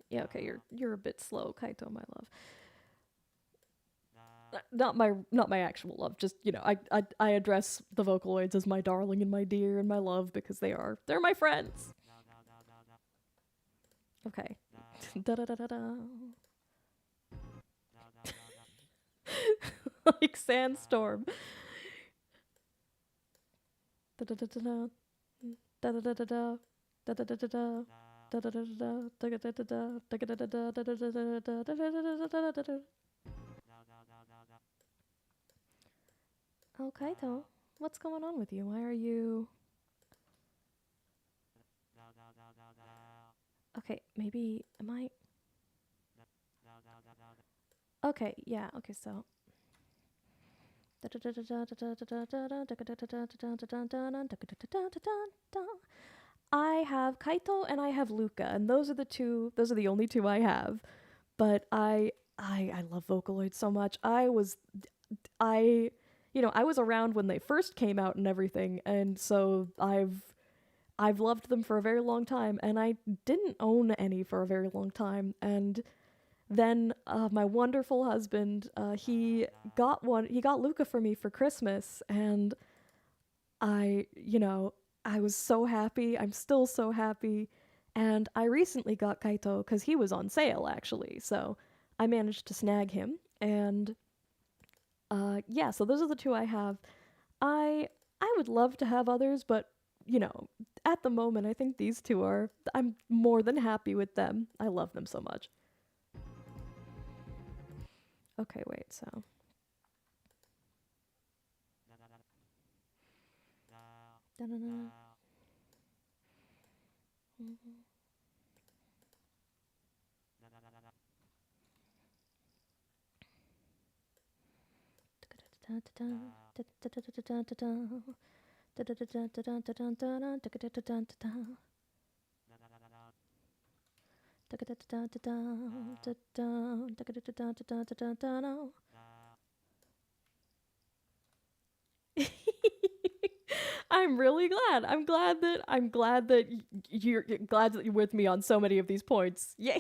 Yeah, okay, you're a bit slow, Kaito, my love. Not my actual love. Just I address the Vocaloids as my darling and my dear and my love because they're my friends. Okay. Da da da da da. Like sandstorm. Da da da da da. Da da da da da. Da da da da da. Da da da da da. Da da da da. Da da da da. Da da da da. Da da da da da. Oh, Kaito, what's going on with you? Why are you? Okay, maybe am I? Okay, yeah. Okay, so. I have Kaito and I have Luca, and those are the only two I have. But I love Vocaloid so much. I was around when they first came out and everything, and so I've loved them for a very long time, and I didn't own any for a very long time, and then my wonderful husband, he got Luca for me for Christmas, and I was so happy. I'm still so happy. And I recently got Kaito because he was on sale, actually. So I managed to snag him. And yeah, so those are the two I have. I would love to have others, but, you know, at the moment, I think these two I'm more than happy with them. I love them so much. Okay, wait, so. Da-da-da. Mhm. I'm really glad. I'm glad that you're with me on so many of these points. Yay!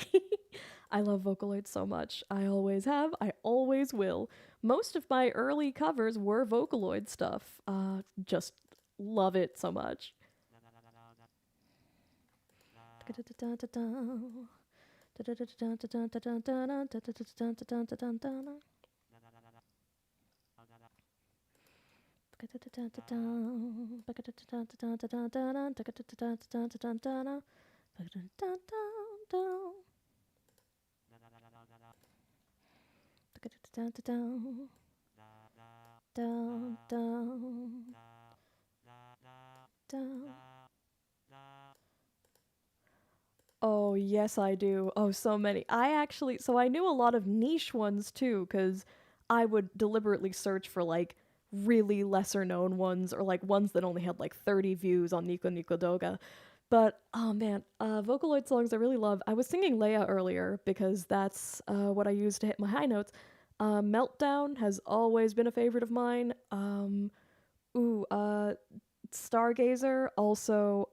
I love Vocaloid so much. I always have. I always will. Most of my early covers were Vocaloid stuff. Just love it so much. Oh Oh, yes, I do. Oh, so many. So I knew a lot of niche ones too, because I would deliberately search for like really lesser known ones or like ones that only had like 30 views on Nico Nico Doga. But oh man, Vocaloid songs I really love. I was singing Leia earlier because that's what I use to hit my high notes. Meltdown has always been a favorite of mine. Ooh, Stargazer, also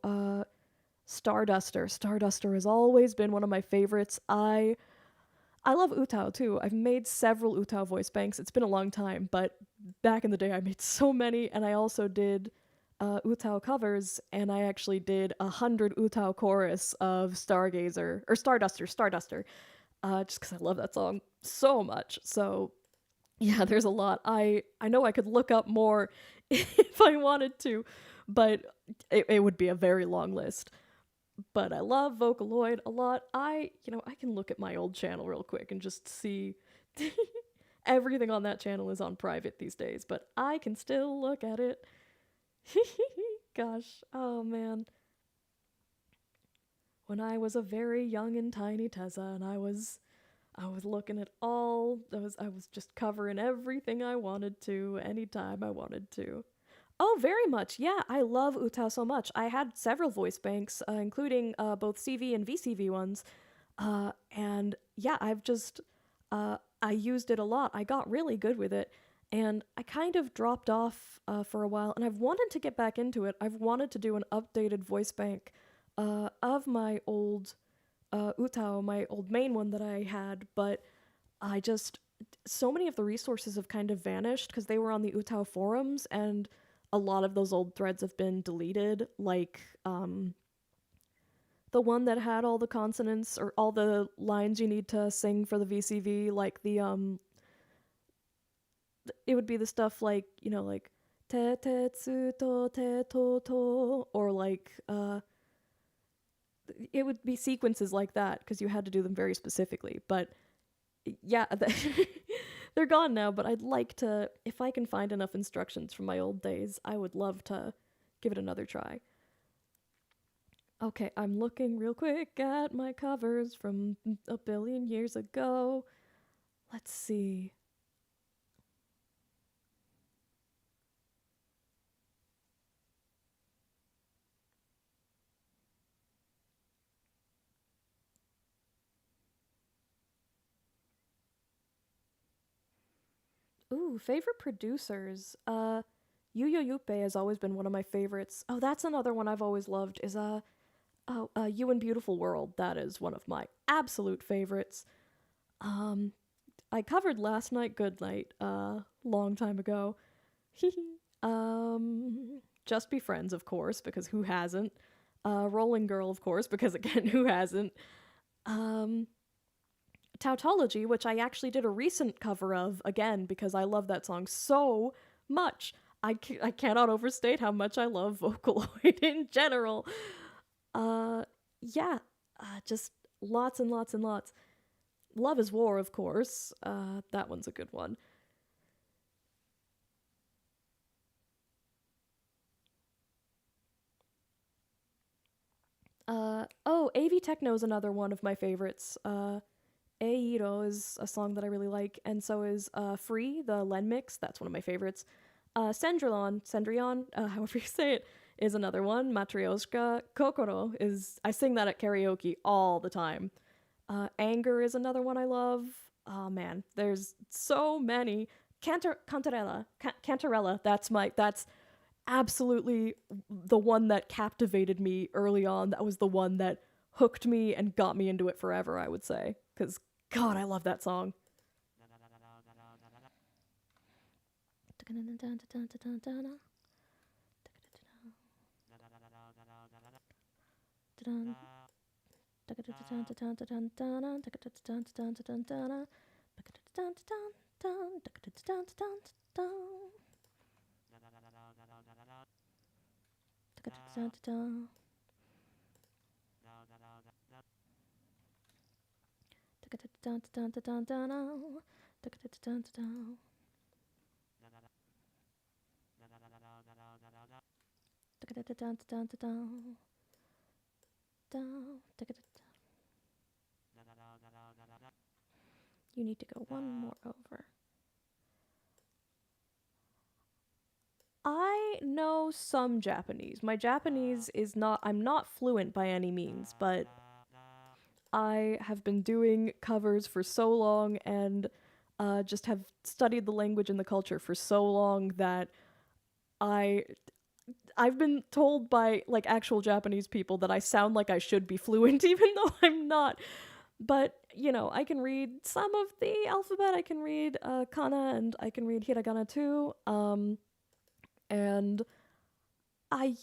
Starduster. Starduster has always been one of my favorites. I love Utao too. I've made several Utao voice banks. It's been a long time, but back in the day I made so many, and I also did Utao covers, and I actually did 100 Utao chorus of Stargazer or Starduster, just because I love that song so much. So yeah, there's a lot. I know I could look up more if I wanted to, but it would be a very long list. But I love Vocaloid a lot. I can look at my old channel real quick and just see everything on that channel is on private these days, but I can still look at it. Gosh, oh man. When I was a very young and tiny Tessa and I was looking at I was just covering everything I wanted to anytime I wanted to. Oh, very much. Yeah, I love Utah so much. I had several voice banks, including both CV and VCV ones. And yeah, I used it a lot. I got really good with it. And I kind of dropped off for a while, and I've wanted to get back into it. I've wanted to do an updated voice bank of my old Utao, my old main one that I had, but I just so many of the resources have kind of vanished because they were on the Utao forums, and a lot of those old threads have been deleted. Like the one that had all the consonants or all the lines you need to sing for the VCV, like it would be the stuff like like te te tsu to te to to, or like it would be sequences like that because you had to do them very specifically. But yeah, they're gone now, but I'd like to, if I can find enough instructions from my old days, I would love to give it another try. Okay, I'm looking real quick at my covers from a billion years ago. Let's see. Ooh, favorite producers. Yu Yu Yuppie has always been one of my favorites. Oh, that's another one I've always loved. Is You and Beautiful World. That is one of my absolute favorites. Um, I covered Last Night Good Night long time ago. Just Be Friends, of course, because who hasn't? Rolling Girl, of course, because again, who hasn't? Um, Tautology, which I actually did a recent cover of again because I love that song so much. I cannot overstate how much I love Vocaloid in general. Uh, yeah, just lots and lots and lots. Love is War, of course. That one's a good one. AV Techno is another one of my favorites. Eiro is a song that I really like, and so is Free, the Len mix. That's one of my favorites. Cendrillon, however you say it, is another one. Matryoshka. Kokoro is, I sing that at karaoke all the time. Anger is another one I love. Oh man, there's so many. Cantarella. That's absolutely the one that captivated me early on. That was the one that hooked me and got me into it forever, I would say. Because, God, I love that song. You need to go one more over. I know some Japanese. My Japanese is not, I'm not fluent by any means, but I have been doing covers for so long and just have studied the language and the culture for so long that I I've been told by like actual Japanese people that I sound like I should be fluent even though I'm not. But, you know, I can read some of the alphabet. I can read kana and I can read hiragana too. And I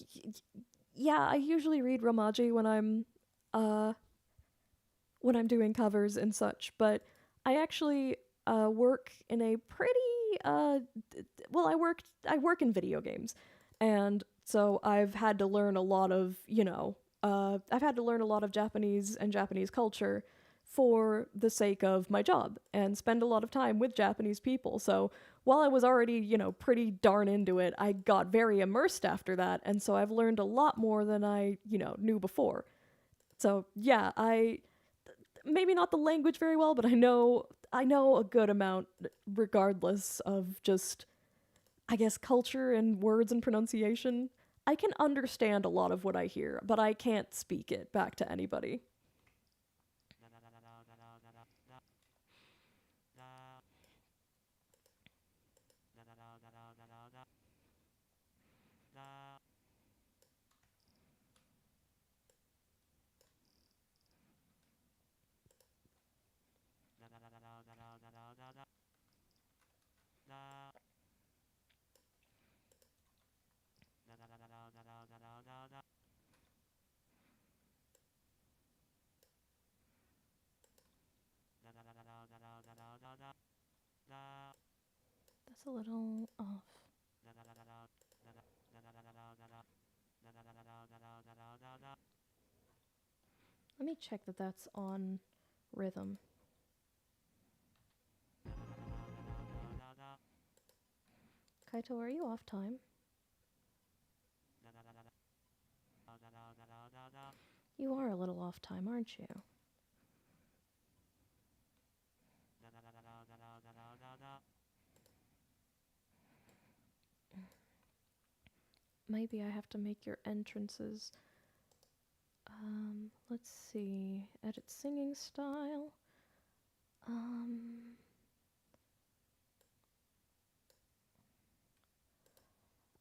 yeah, I usually read Romaji uh when I'm doing covers and such, but I actually work in a pretty uh well, I work in video games. And so I've had to learn a lot of, I've had to learn a lot of Japanese and Japanese culture for the sake of my job and spend a lot of time with Japanese people. So while I was already, pretty darn into it, I got very immersed after that. And so I've learned a lot more than I, knew before. So yeah, I maybe not the language very well, but I know a good amount regardless of just I guess culture and words and pronunciation. I can understand a lot of what I hear, but I can't speak it back to anybody. That's a little off. Let me check that that's on rhythm. Kaito, are you off time? You are a little off time, aren't you? Maybe I have to make your entrances. Let's see. Edit singing style. Um,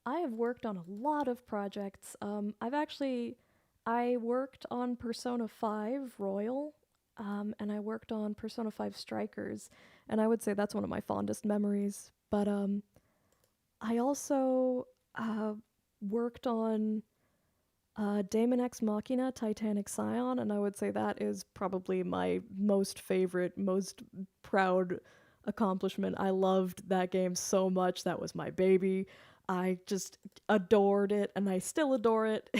I have worked on a lot of projects. I worked on Persona 5 Royal, and I worked on Persona 5 Strikers, and I would say that's one of my fondest memories. But I also worked on Daemon X Machina Titanic Scion, and I would say that is probably my most favorite, most proud accomplishment. I loved that game so much. That was my baby. I just adored it, and I still adore it.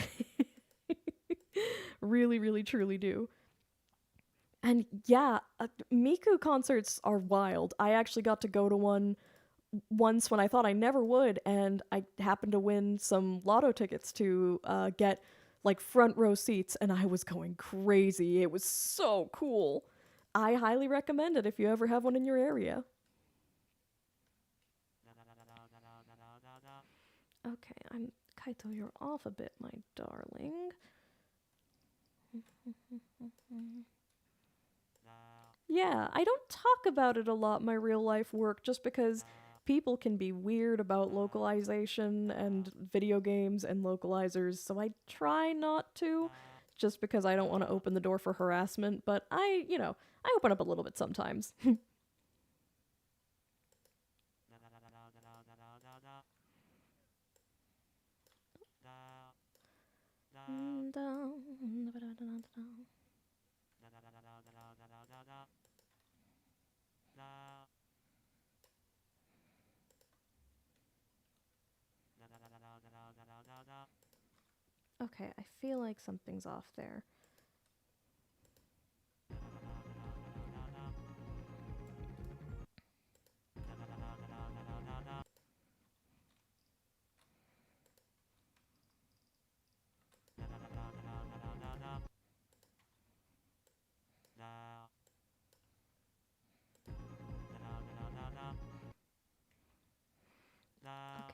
Really, really, truly do. And yeah, Miku concerts are wild. I actually got to go to one once when I thought I never would, and I happened to win some lotto tickets to get like front row seats, and I was going crazy. It was so cool. I highly recommend it if you ever have one in your area. Okay, I'm Kaito, you're off a bit, my darling. Yeah, I don't talk about it a lot, my real life work, just because people can be weird about localization and video games and localizers, so I try not to, just because I don't want to open the door for harassment, but I open up a little bit sometimes. Okay, I feel like something's off there.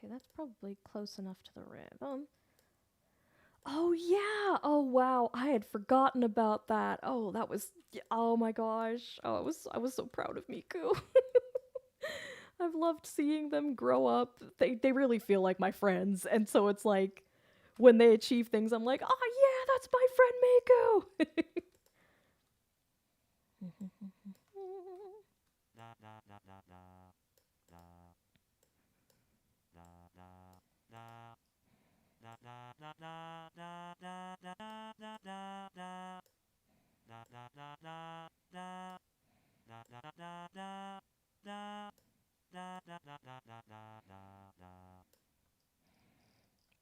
Okay, that's probably close enough to the rib. Oh yeah! Oh wow, I had forgotten about that. Oh, that was oh my gosh. Oh, I was so proud of Miku. I've loved seeing them grow up. They really feel like my friends, and so it's like when they achieve things, I'm like, oh yeah, that's my friend Miku.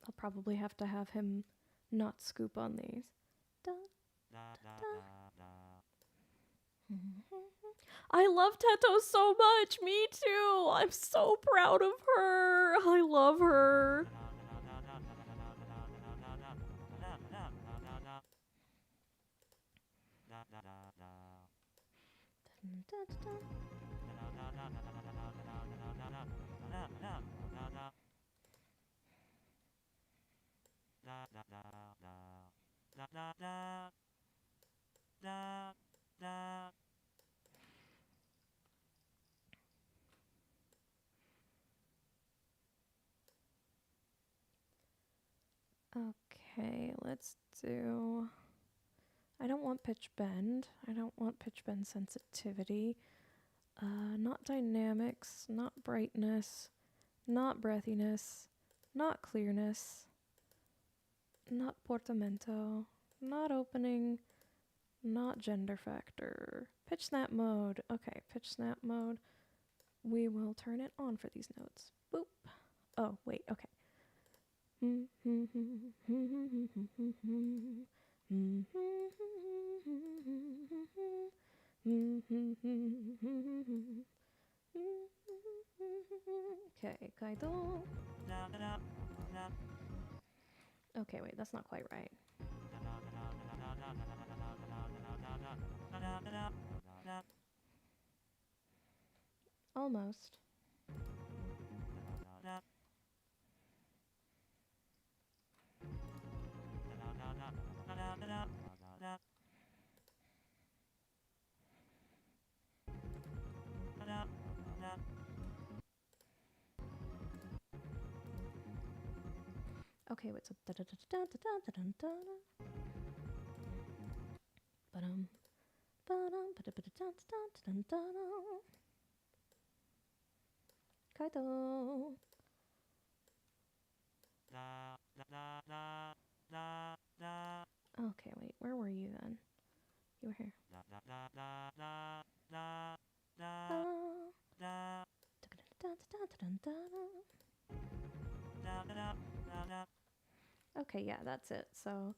I'll probably have him not scoop on these. Da, da. I love Teto so much. Me too. I'm so proud of her. I love her. Okay, let's do. I don't want pitch bend. I don't want pitch bend sensitivity. Not dynamics, not brightness, not breathiness, not clearness, not portamento, not opening, not gender factor. Pitch snap mode. Okay, pitch snap mode. We will turn it on for these notes. Boop. Oh, wait, okay. Okay, Kaido. Okay, wait, that's not quite right. Almost. Okay, wait, so da da da da da da da da da. Ba-dum. Ba-dum, ba-da-ba-da-da-da-da-da-da. Kaido. Okay, wait, where were you then? You were here. Okay, yeah, that's it. So,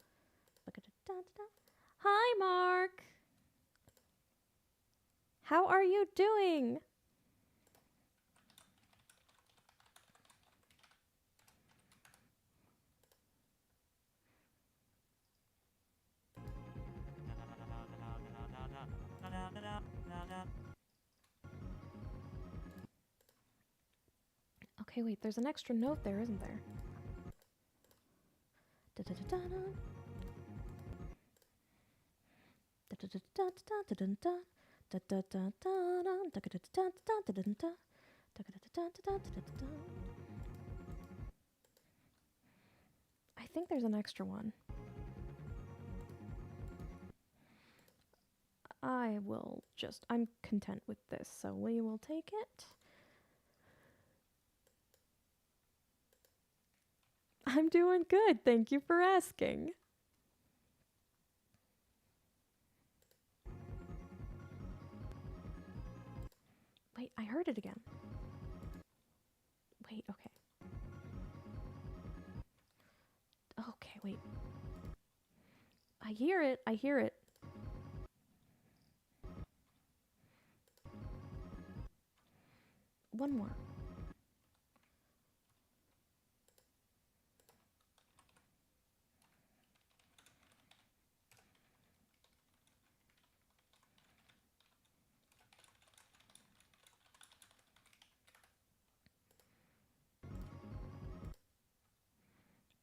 hi, Mark. How are you doing? Okay, wait, there's an extra note there, isn't there? I think there's an extra one. I'm content with this, so we will take it. I'm doing good, thank you for asking. Wait, I heard it again. Wait, okay. Okay, wait. I hear it, I hear it. One more.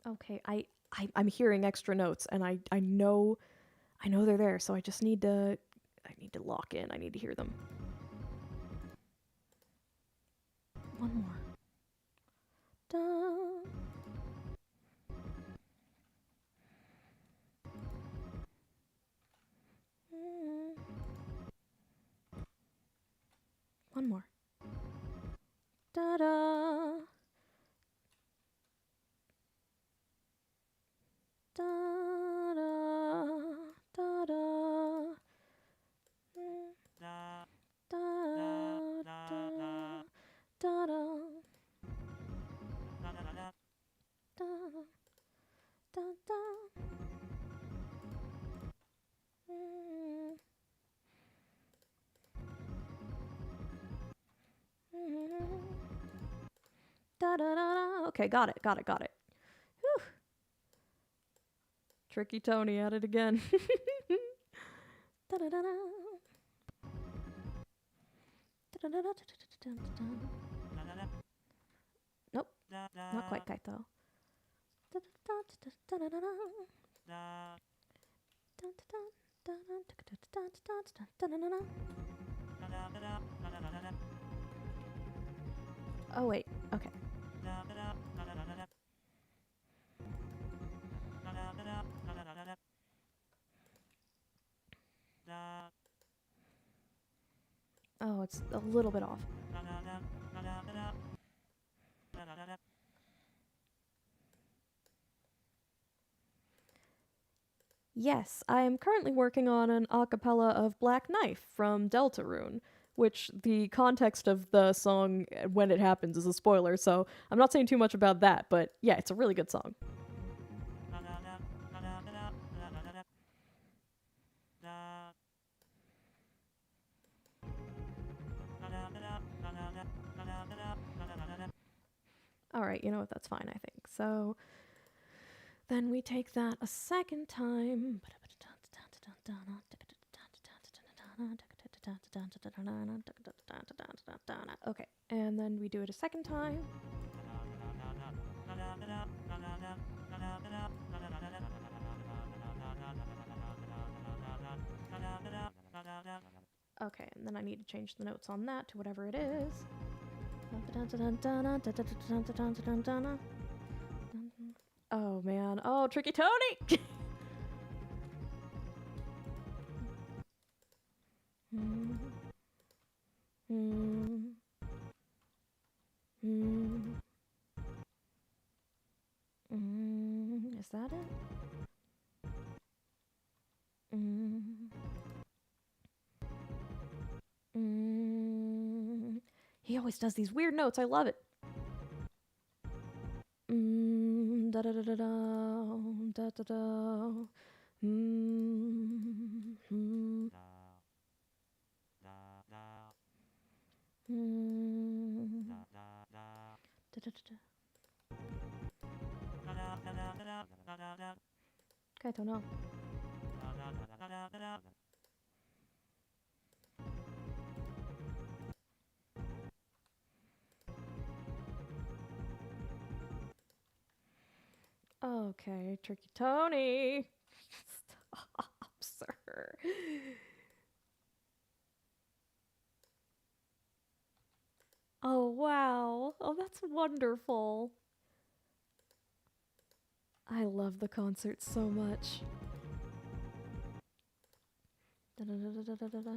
Okay, I'm hearing extra notes, and I know they're there, so I need to lock in. I need to hear them. One more. Da. One more. Da da. Da da da da. Da da da da da da da. Da da da. Okay, got it. Whew. Tricky Tony at it again. Da da da da. Nope, not quite Kaito. Oh wait, okay. Oh, it's a little bit off. Yes, I am currently working on an a cappella of Black Knife from Deltarune, which the context of the song when it happens is a spoiler, so I'm not saying too much about that, but yeah, it's a really good song. Alright, you know what, that's fine, I think. So then we take that a second time. Okay, and then we do it a second time. Okay, and then I need to change the notes on that to whatever it is. Oh man. Oh, Tricky Tony! Is that it? He always does these weird notes. I love it. Da da da da da da da. I don't know. Okay, Tricky Tony. Stop, sir. Oh, wow. Oh, that's wonderful. I love the concert so much. Da da da da da da da.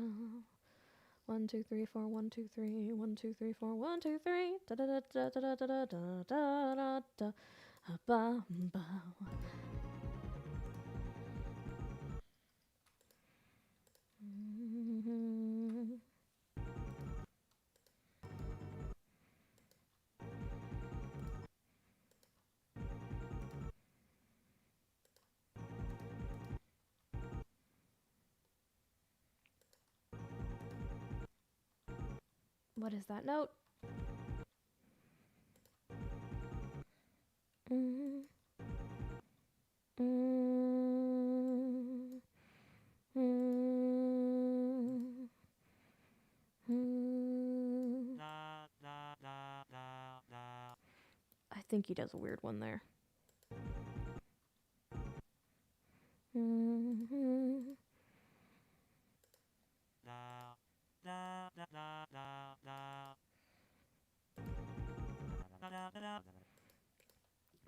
1, 2, 3, 4, 1, 2, 3, 1, 2, 3, 4, 1, 2, 3. Da da da da da da da da da da da. Ba ba. What is that note? I think he does a weird one there.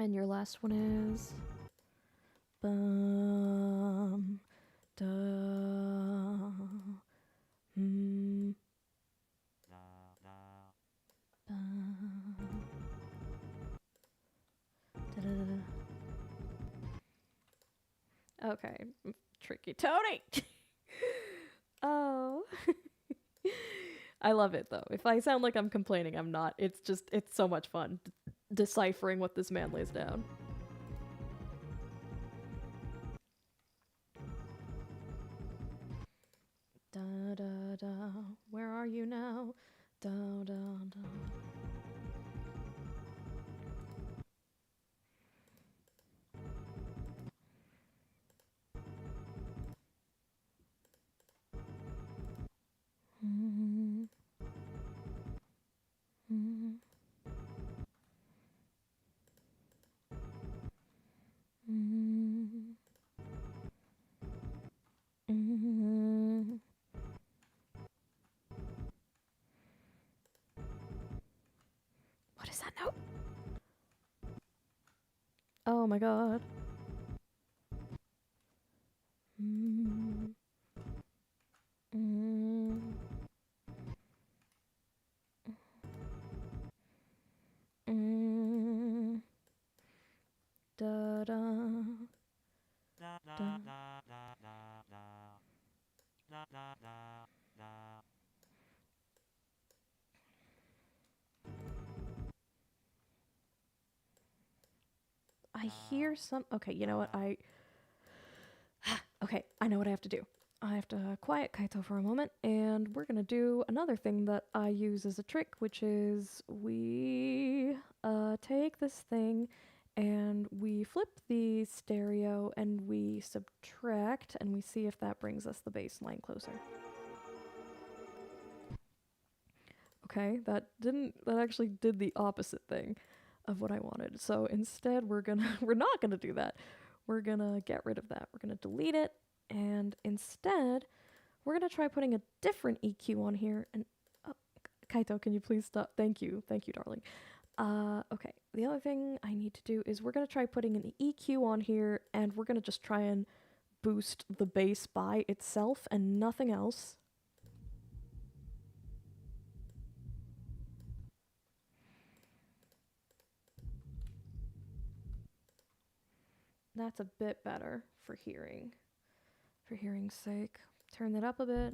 And your last one is bum da bum. Da-da-da-da. Okay, tricky Tony. Oh. I love it though. If I sound like I'm complaining, I'm not. It's so much fun deciphering what this man lays down. Da da da. Where are you now? Da da da. Mm-hmm. Mm-hmm. Mm-hmm. What is that note? Oh my god. Mm-hmm. Mm-hmm. Mm-hmm. Da da da. I hear some. Okay, you know what? Okay, I know what I have to do. I have to quiet Kaito for a moment, and we're gonna do another thing that I use as a trick, which is we take this thing and we flip the stereo and we subtract and we see if that brings us the bass line closer. Okay, that actually did the opposite thing of what I wanted. So instead we're not gonna do that. We're gonna get rid of that. We're gonna delete it, and instead we're gonna try putting a different EQ on here. And oh, Kaito, can you please stop? Thank you, darling. Okay. The other thing I need to do is we're gonna try putting an EQ on here, and we're gonna just try and boost the bass by itself and nothing else. That's a bit better for hearing's sake. Turn that up a bit.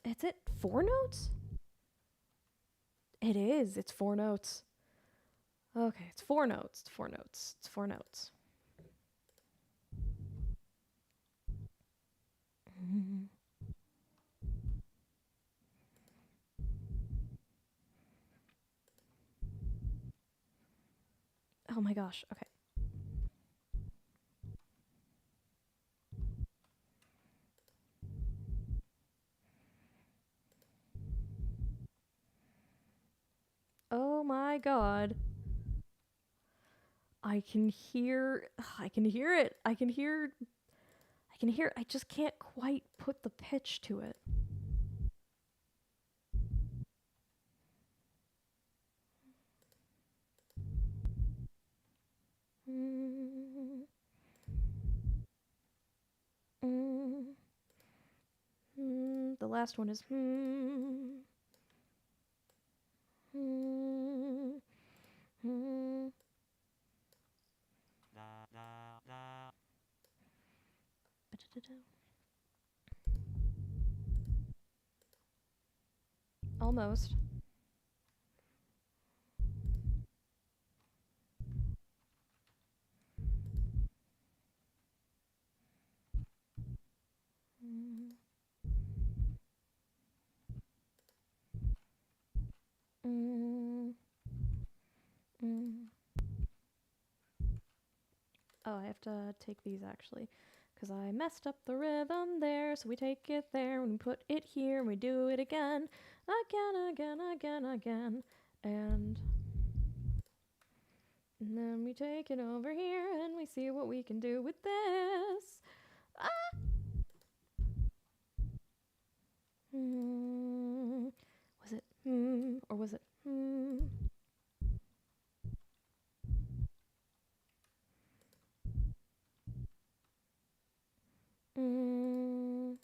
Is it 4 notes? It is. It's 4 notes. Okay, it's 4 notes. It's 4 notes. It's 4 notes. Mm-hmm. Oh my gosh. Okay. Oh my god. I can hear it. I just can't quite put the pitch to it. Mm, mm, the last one is mm, mm. Almost. Mm, mm, mm. Oh, I have to take these actually, because I messed up the rhythm there. So we take it there, and we put it here, and we do it again, again. And then we take it over here, and we see what we can do with this. Ah! or was it mm, mm.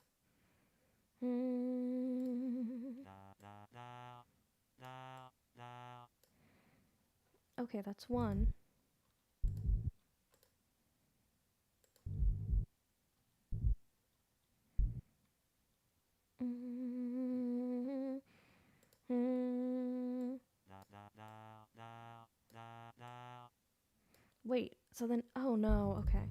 Okay, that's one. Mm, mm. Wait, so then, oh no, okay.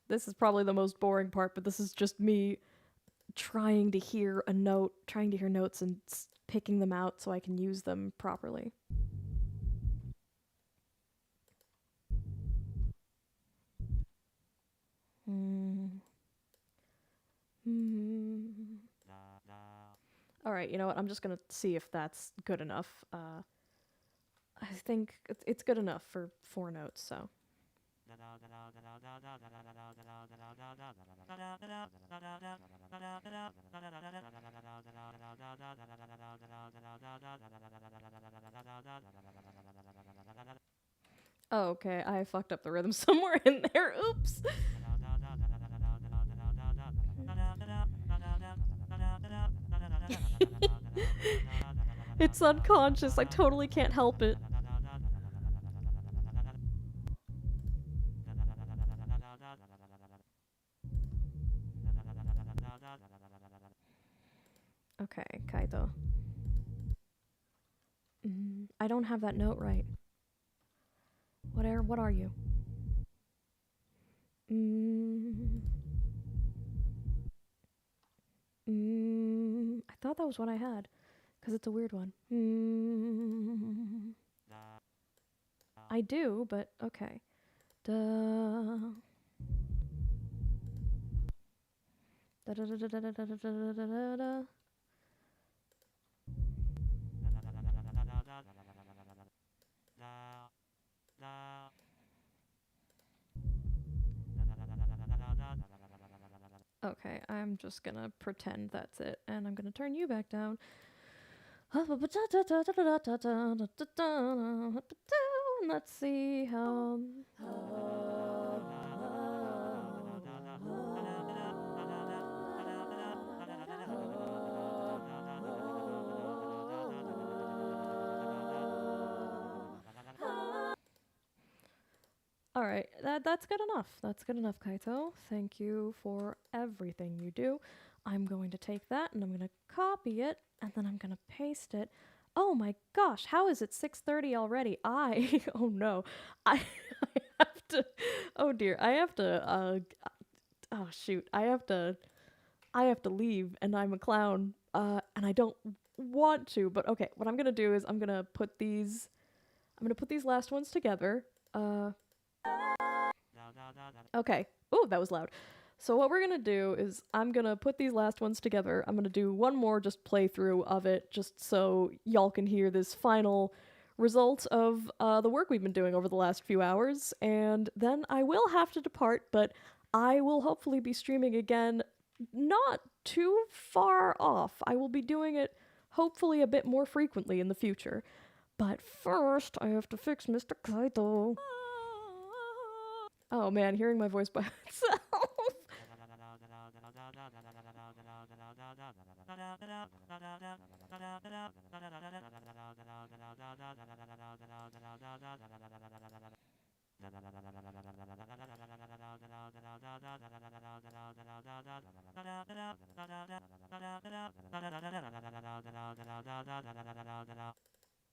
This is probably the most boring part, but this is just me trying to hear a note, trying to hear notes and picking them out so I can use them properly. Mm. Mm. All right, you know what? I'm just gonna see if that's good enough. I think it's good enough for 4 notes. So. Oh, okay. I fucked up the rhythm somewhere in there. Oops. It's unconscious. I totally can't help it. Okay, Kaito. I don't have that note right. What are you? I thought that was what I had, because it's a weird one. I do, but okay. Da. Da da da da da da da da da da da. Okay, I'm just gonna pretend that's it, and I'm gonna turn you back down. And let's see how. All right, that's good enough. That's good enough, Kaito. Thank you for everything you do. I'm going to take that and I'm going to copy it and then I'm going to paste it. Oh my gosh, how is it 6:30 already? Oh no. I I have to Oh dear. I have to oh shoot. I have to leave and I'm a clown. And I don't want to, but okay. What I'm going to do is I'm going to put these last ones together. Okay. Oh, that was loud. So what we're gonna do is I'm gonna put these last ones together. I'm gonna do one more just playthrough of it, just so y'all can hear this final result of the work we've been doing over the last few hours. And then I will have to depart, but I will hopefully be streaming again, not too far off. I will be doing it hopefully a bit more frequently in the future. But first, I have to fix Mr. Kaito. Oh man, hearing my voice by itself.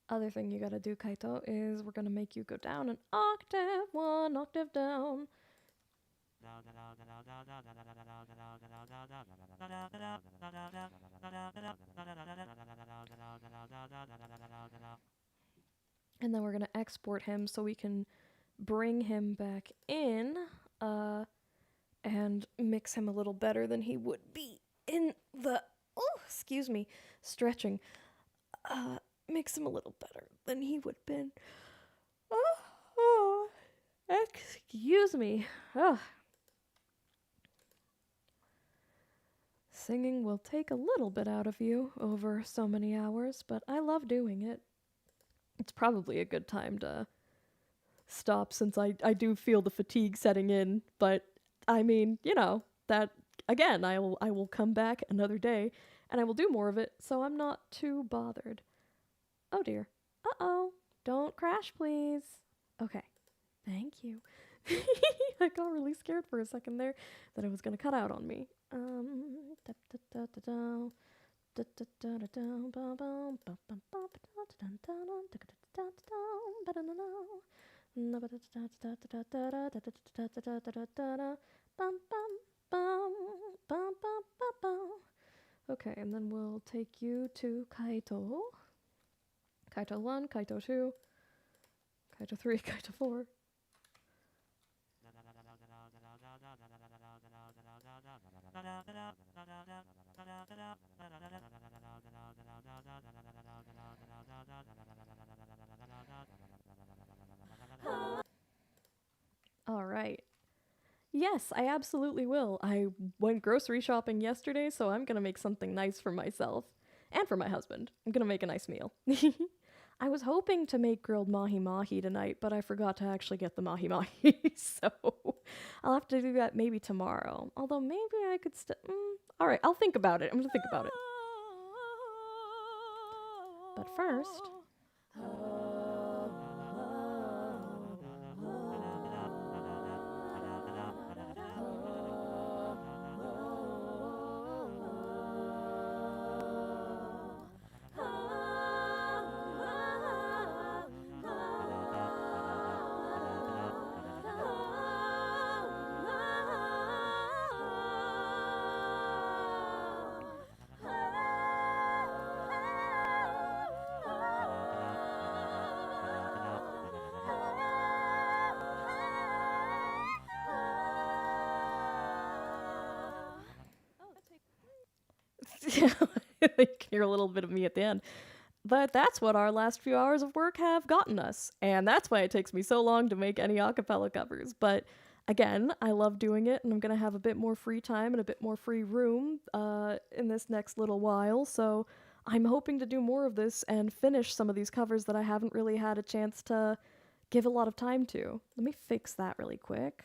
Other thing you gotta do, Kaito, is we're gonna make you go down an octave, 1 octave down. And then we're gonna export him so we can bring him back in, and mix him a little better than he would be in the. Oh, excuse me, stretching. Mix him a little better than he would have been. Oh, excuse me. Singing will take a little bit out of you over so many hours, but I love doing it. It's probably a good time to stop since I do feel the fatigue setting in, but I mean, that again, I will come back another day and I will do more of it, so I'm not too bothered. Oh dear. Uh-oh. Don't crash, please. Okay. Thank you. I got really scared for a second there that it was going to cut out on me. Da, da, da, da, da. Da, da, da, da, da, ba, ba, ba, ba, ba, ba, da, da, da, da, da, da, da, da, ba, da, da, da. Na, ba, da, da, da, da, da, da, da, da, da, da, da, da, da, da, da. Bum, bum, bum, bum, bum, bum, bum. Okay, and then we'll take you to Kaito. Kaito 1, Kaito 2, Kaito 3, Kaito 4. All right. Yes, I absolutely will. I went grocery shopping yesterday, so I'm gonna make something nice for myself and for my husband. I'm gonna make a nice meal. I was hoping to make grilled mahi mahi tonight, but I forgot to actually get the mahi mahi, so I'll have to do that maybe tomorrow. Although maybe I could all right, I'll think about it. I'm gonna think about it. But first, you can hear a little bit of me at the end. But that's what our last few hours of work have gotten us, and that's why it takes me so long to make any acapella covers. But again, I love doing it, and I'm gonna have a bit more free time and a bit more free room in this next little while, so I'm hoping to do more of this and finish some of these covers that I haven't really had a chance to give a lot of time to. Let me fix that really quick.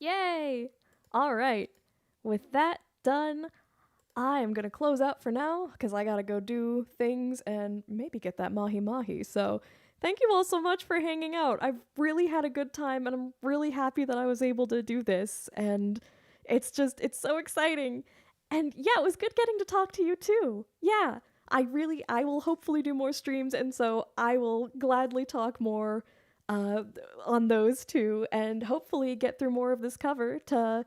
Yay! All right. With that done, I am going to close out for now because I got to go do things and maybe get that mahi mahi. So, thank you all so much for hanging out. I've really had a good time and I'm really happy that I was able to do this. And it's so exciting. And yeah, it was good getting to talk to you too. Yeah, I will hopefully do more streams. And so I will gladly talk more uh, on those two and hopefully get through more of this cover to,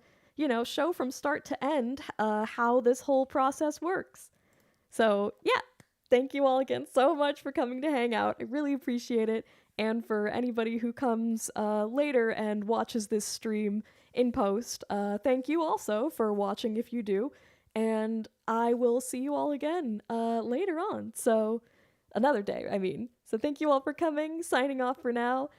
show from start to end how this whole process works. So, yeah, thank you all again so much for coming to hang out. I really appreciate it. And for anybody who comes later and watches this stream in post, thank you also for watching if you do. And I will see you all again later on. So, another day, I mean. So, thank you all for coming. Signing off for now.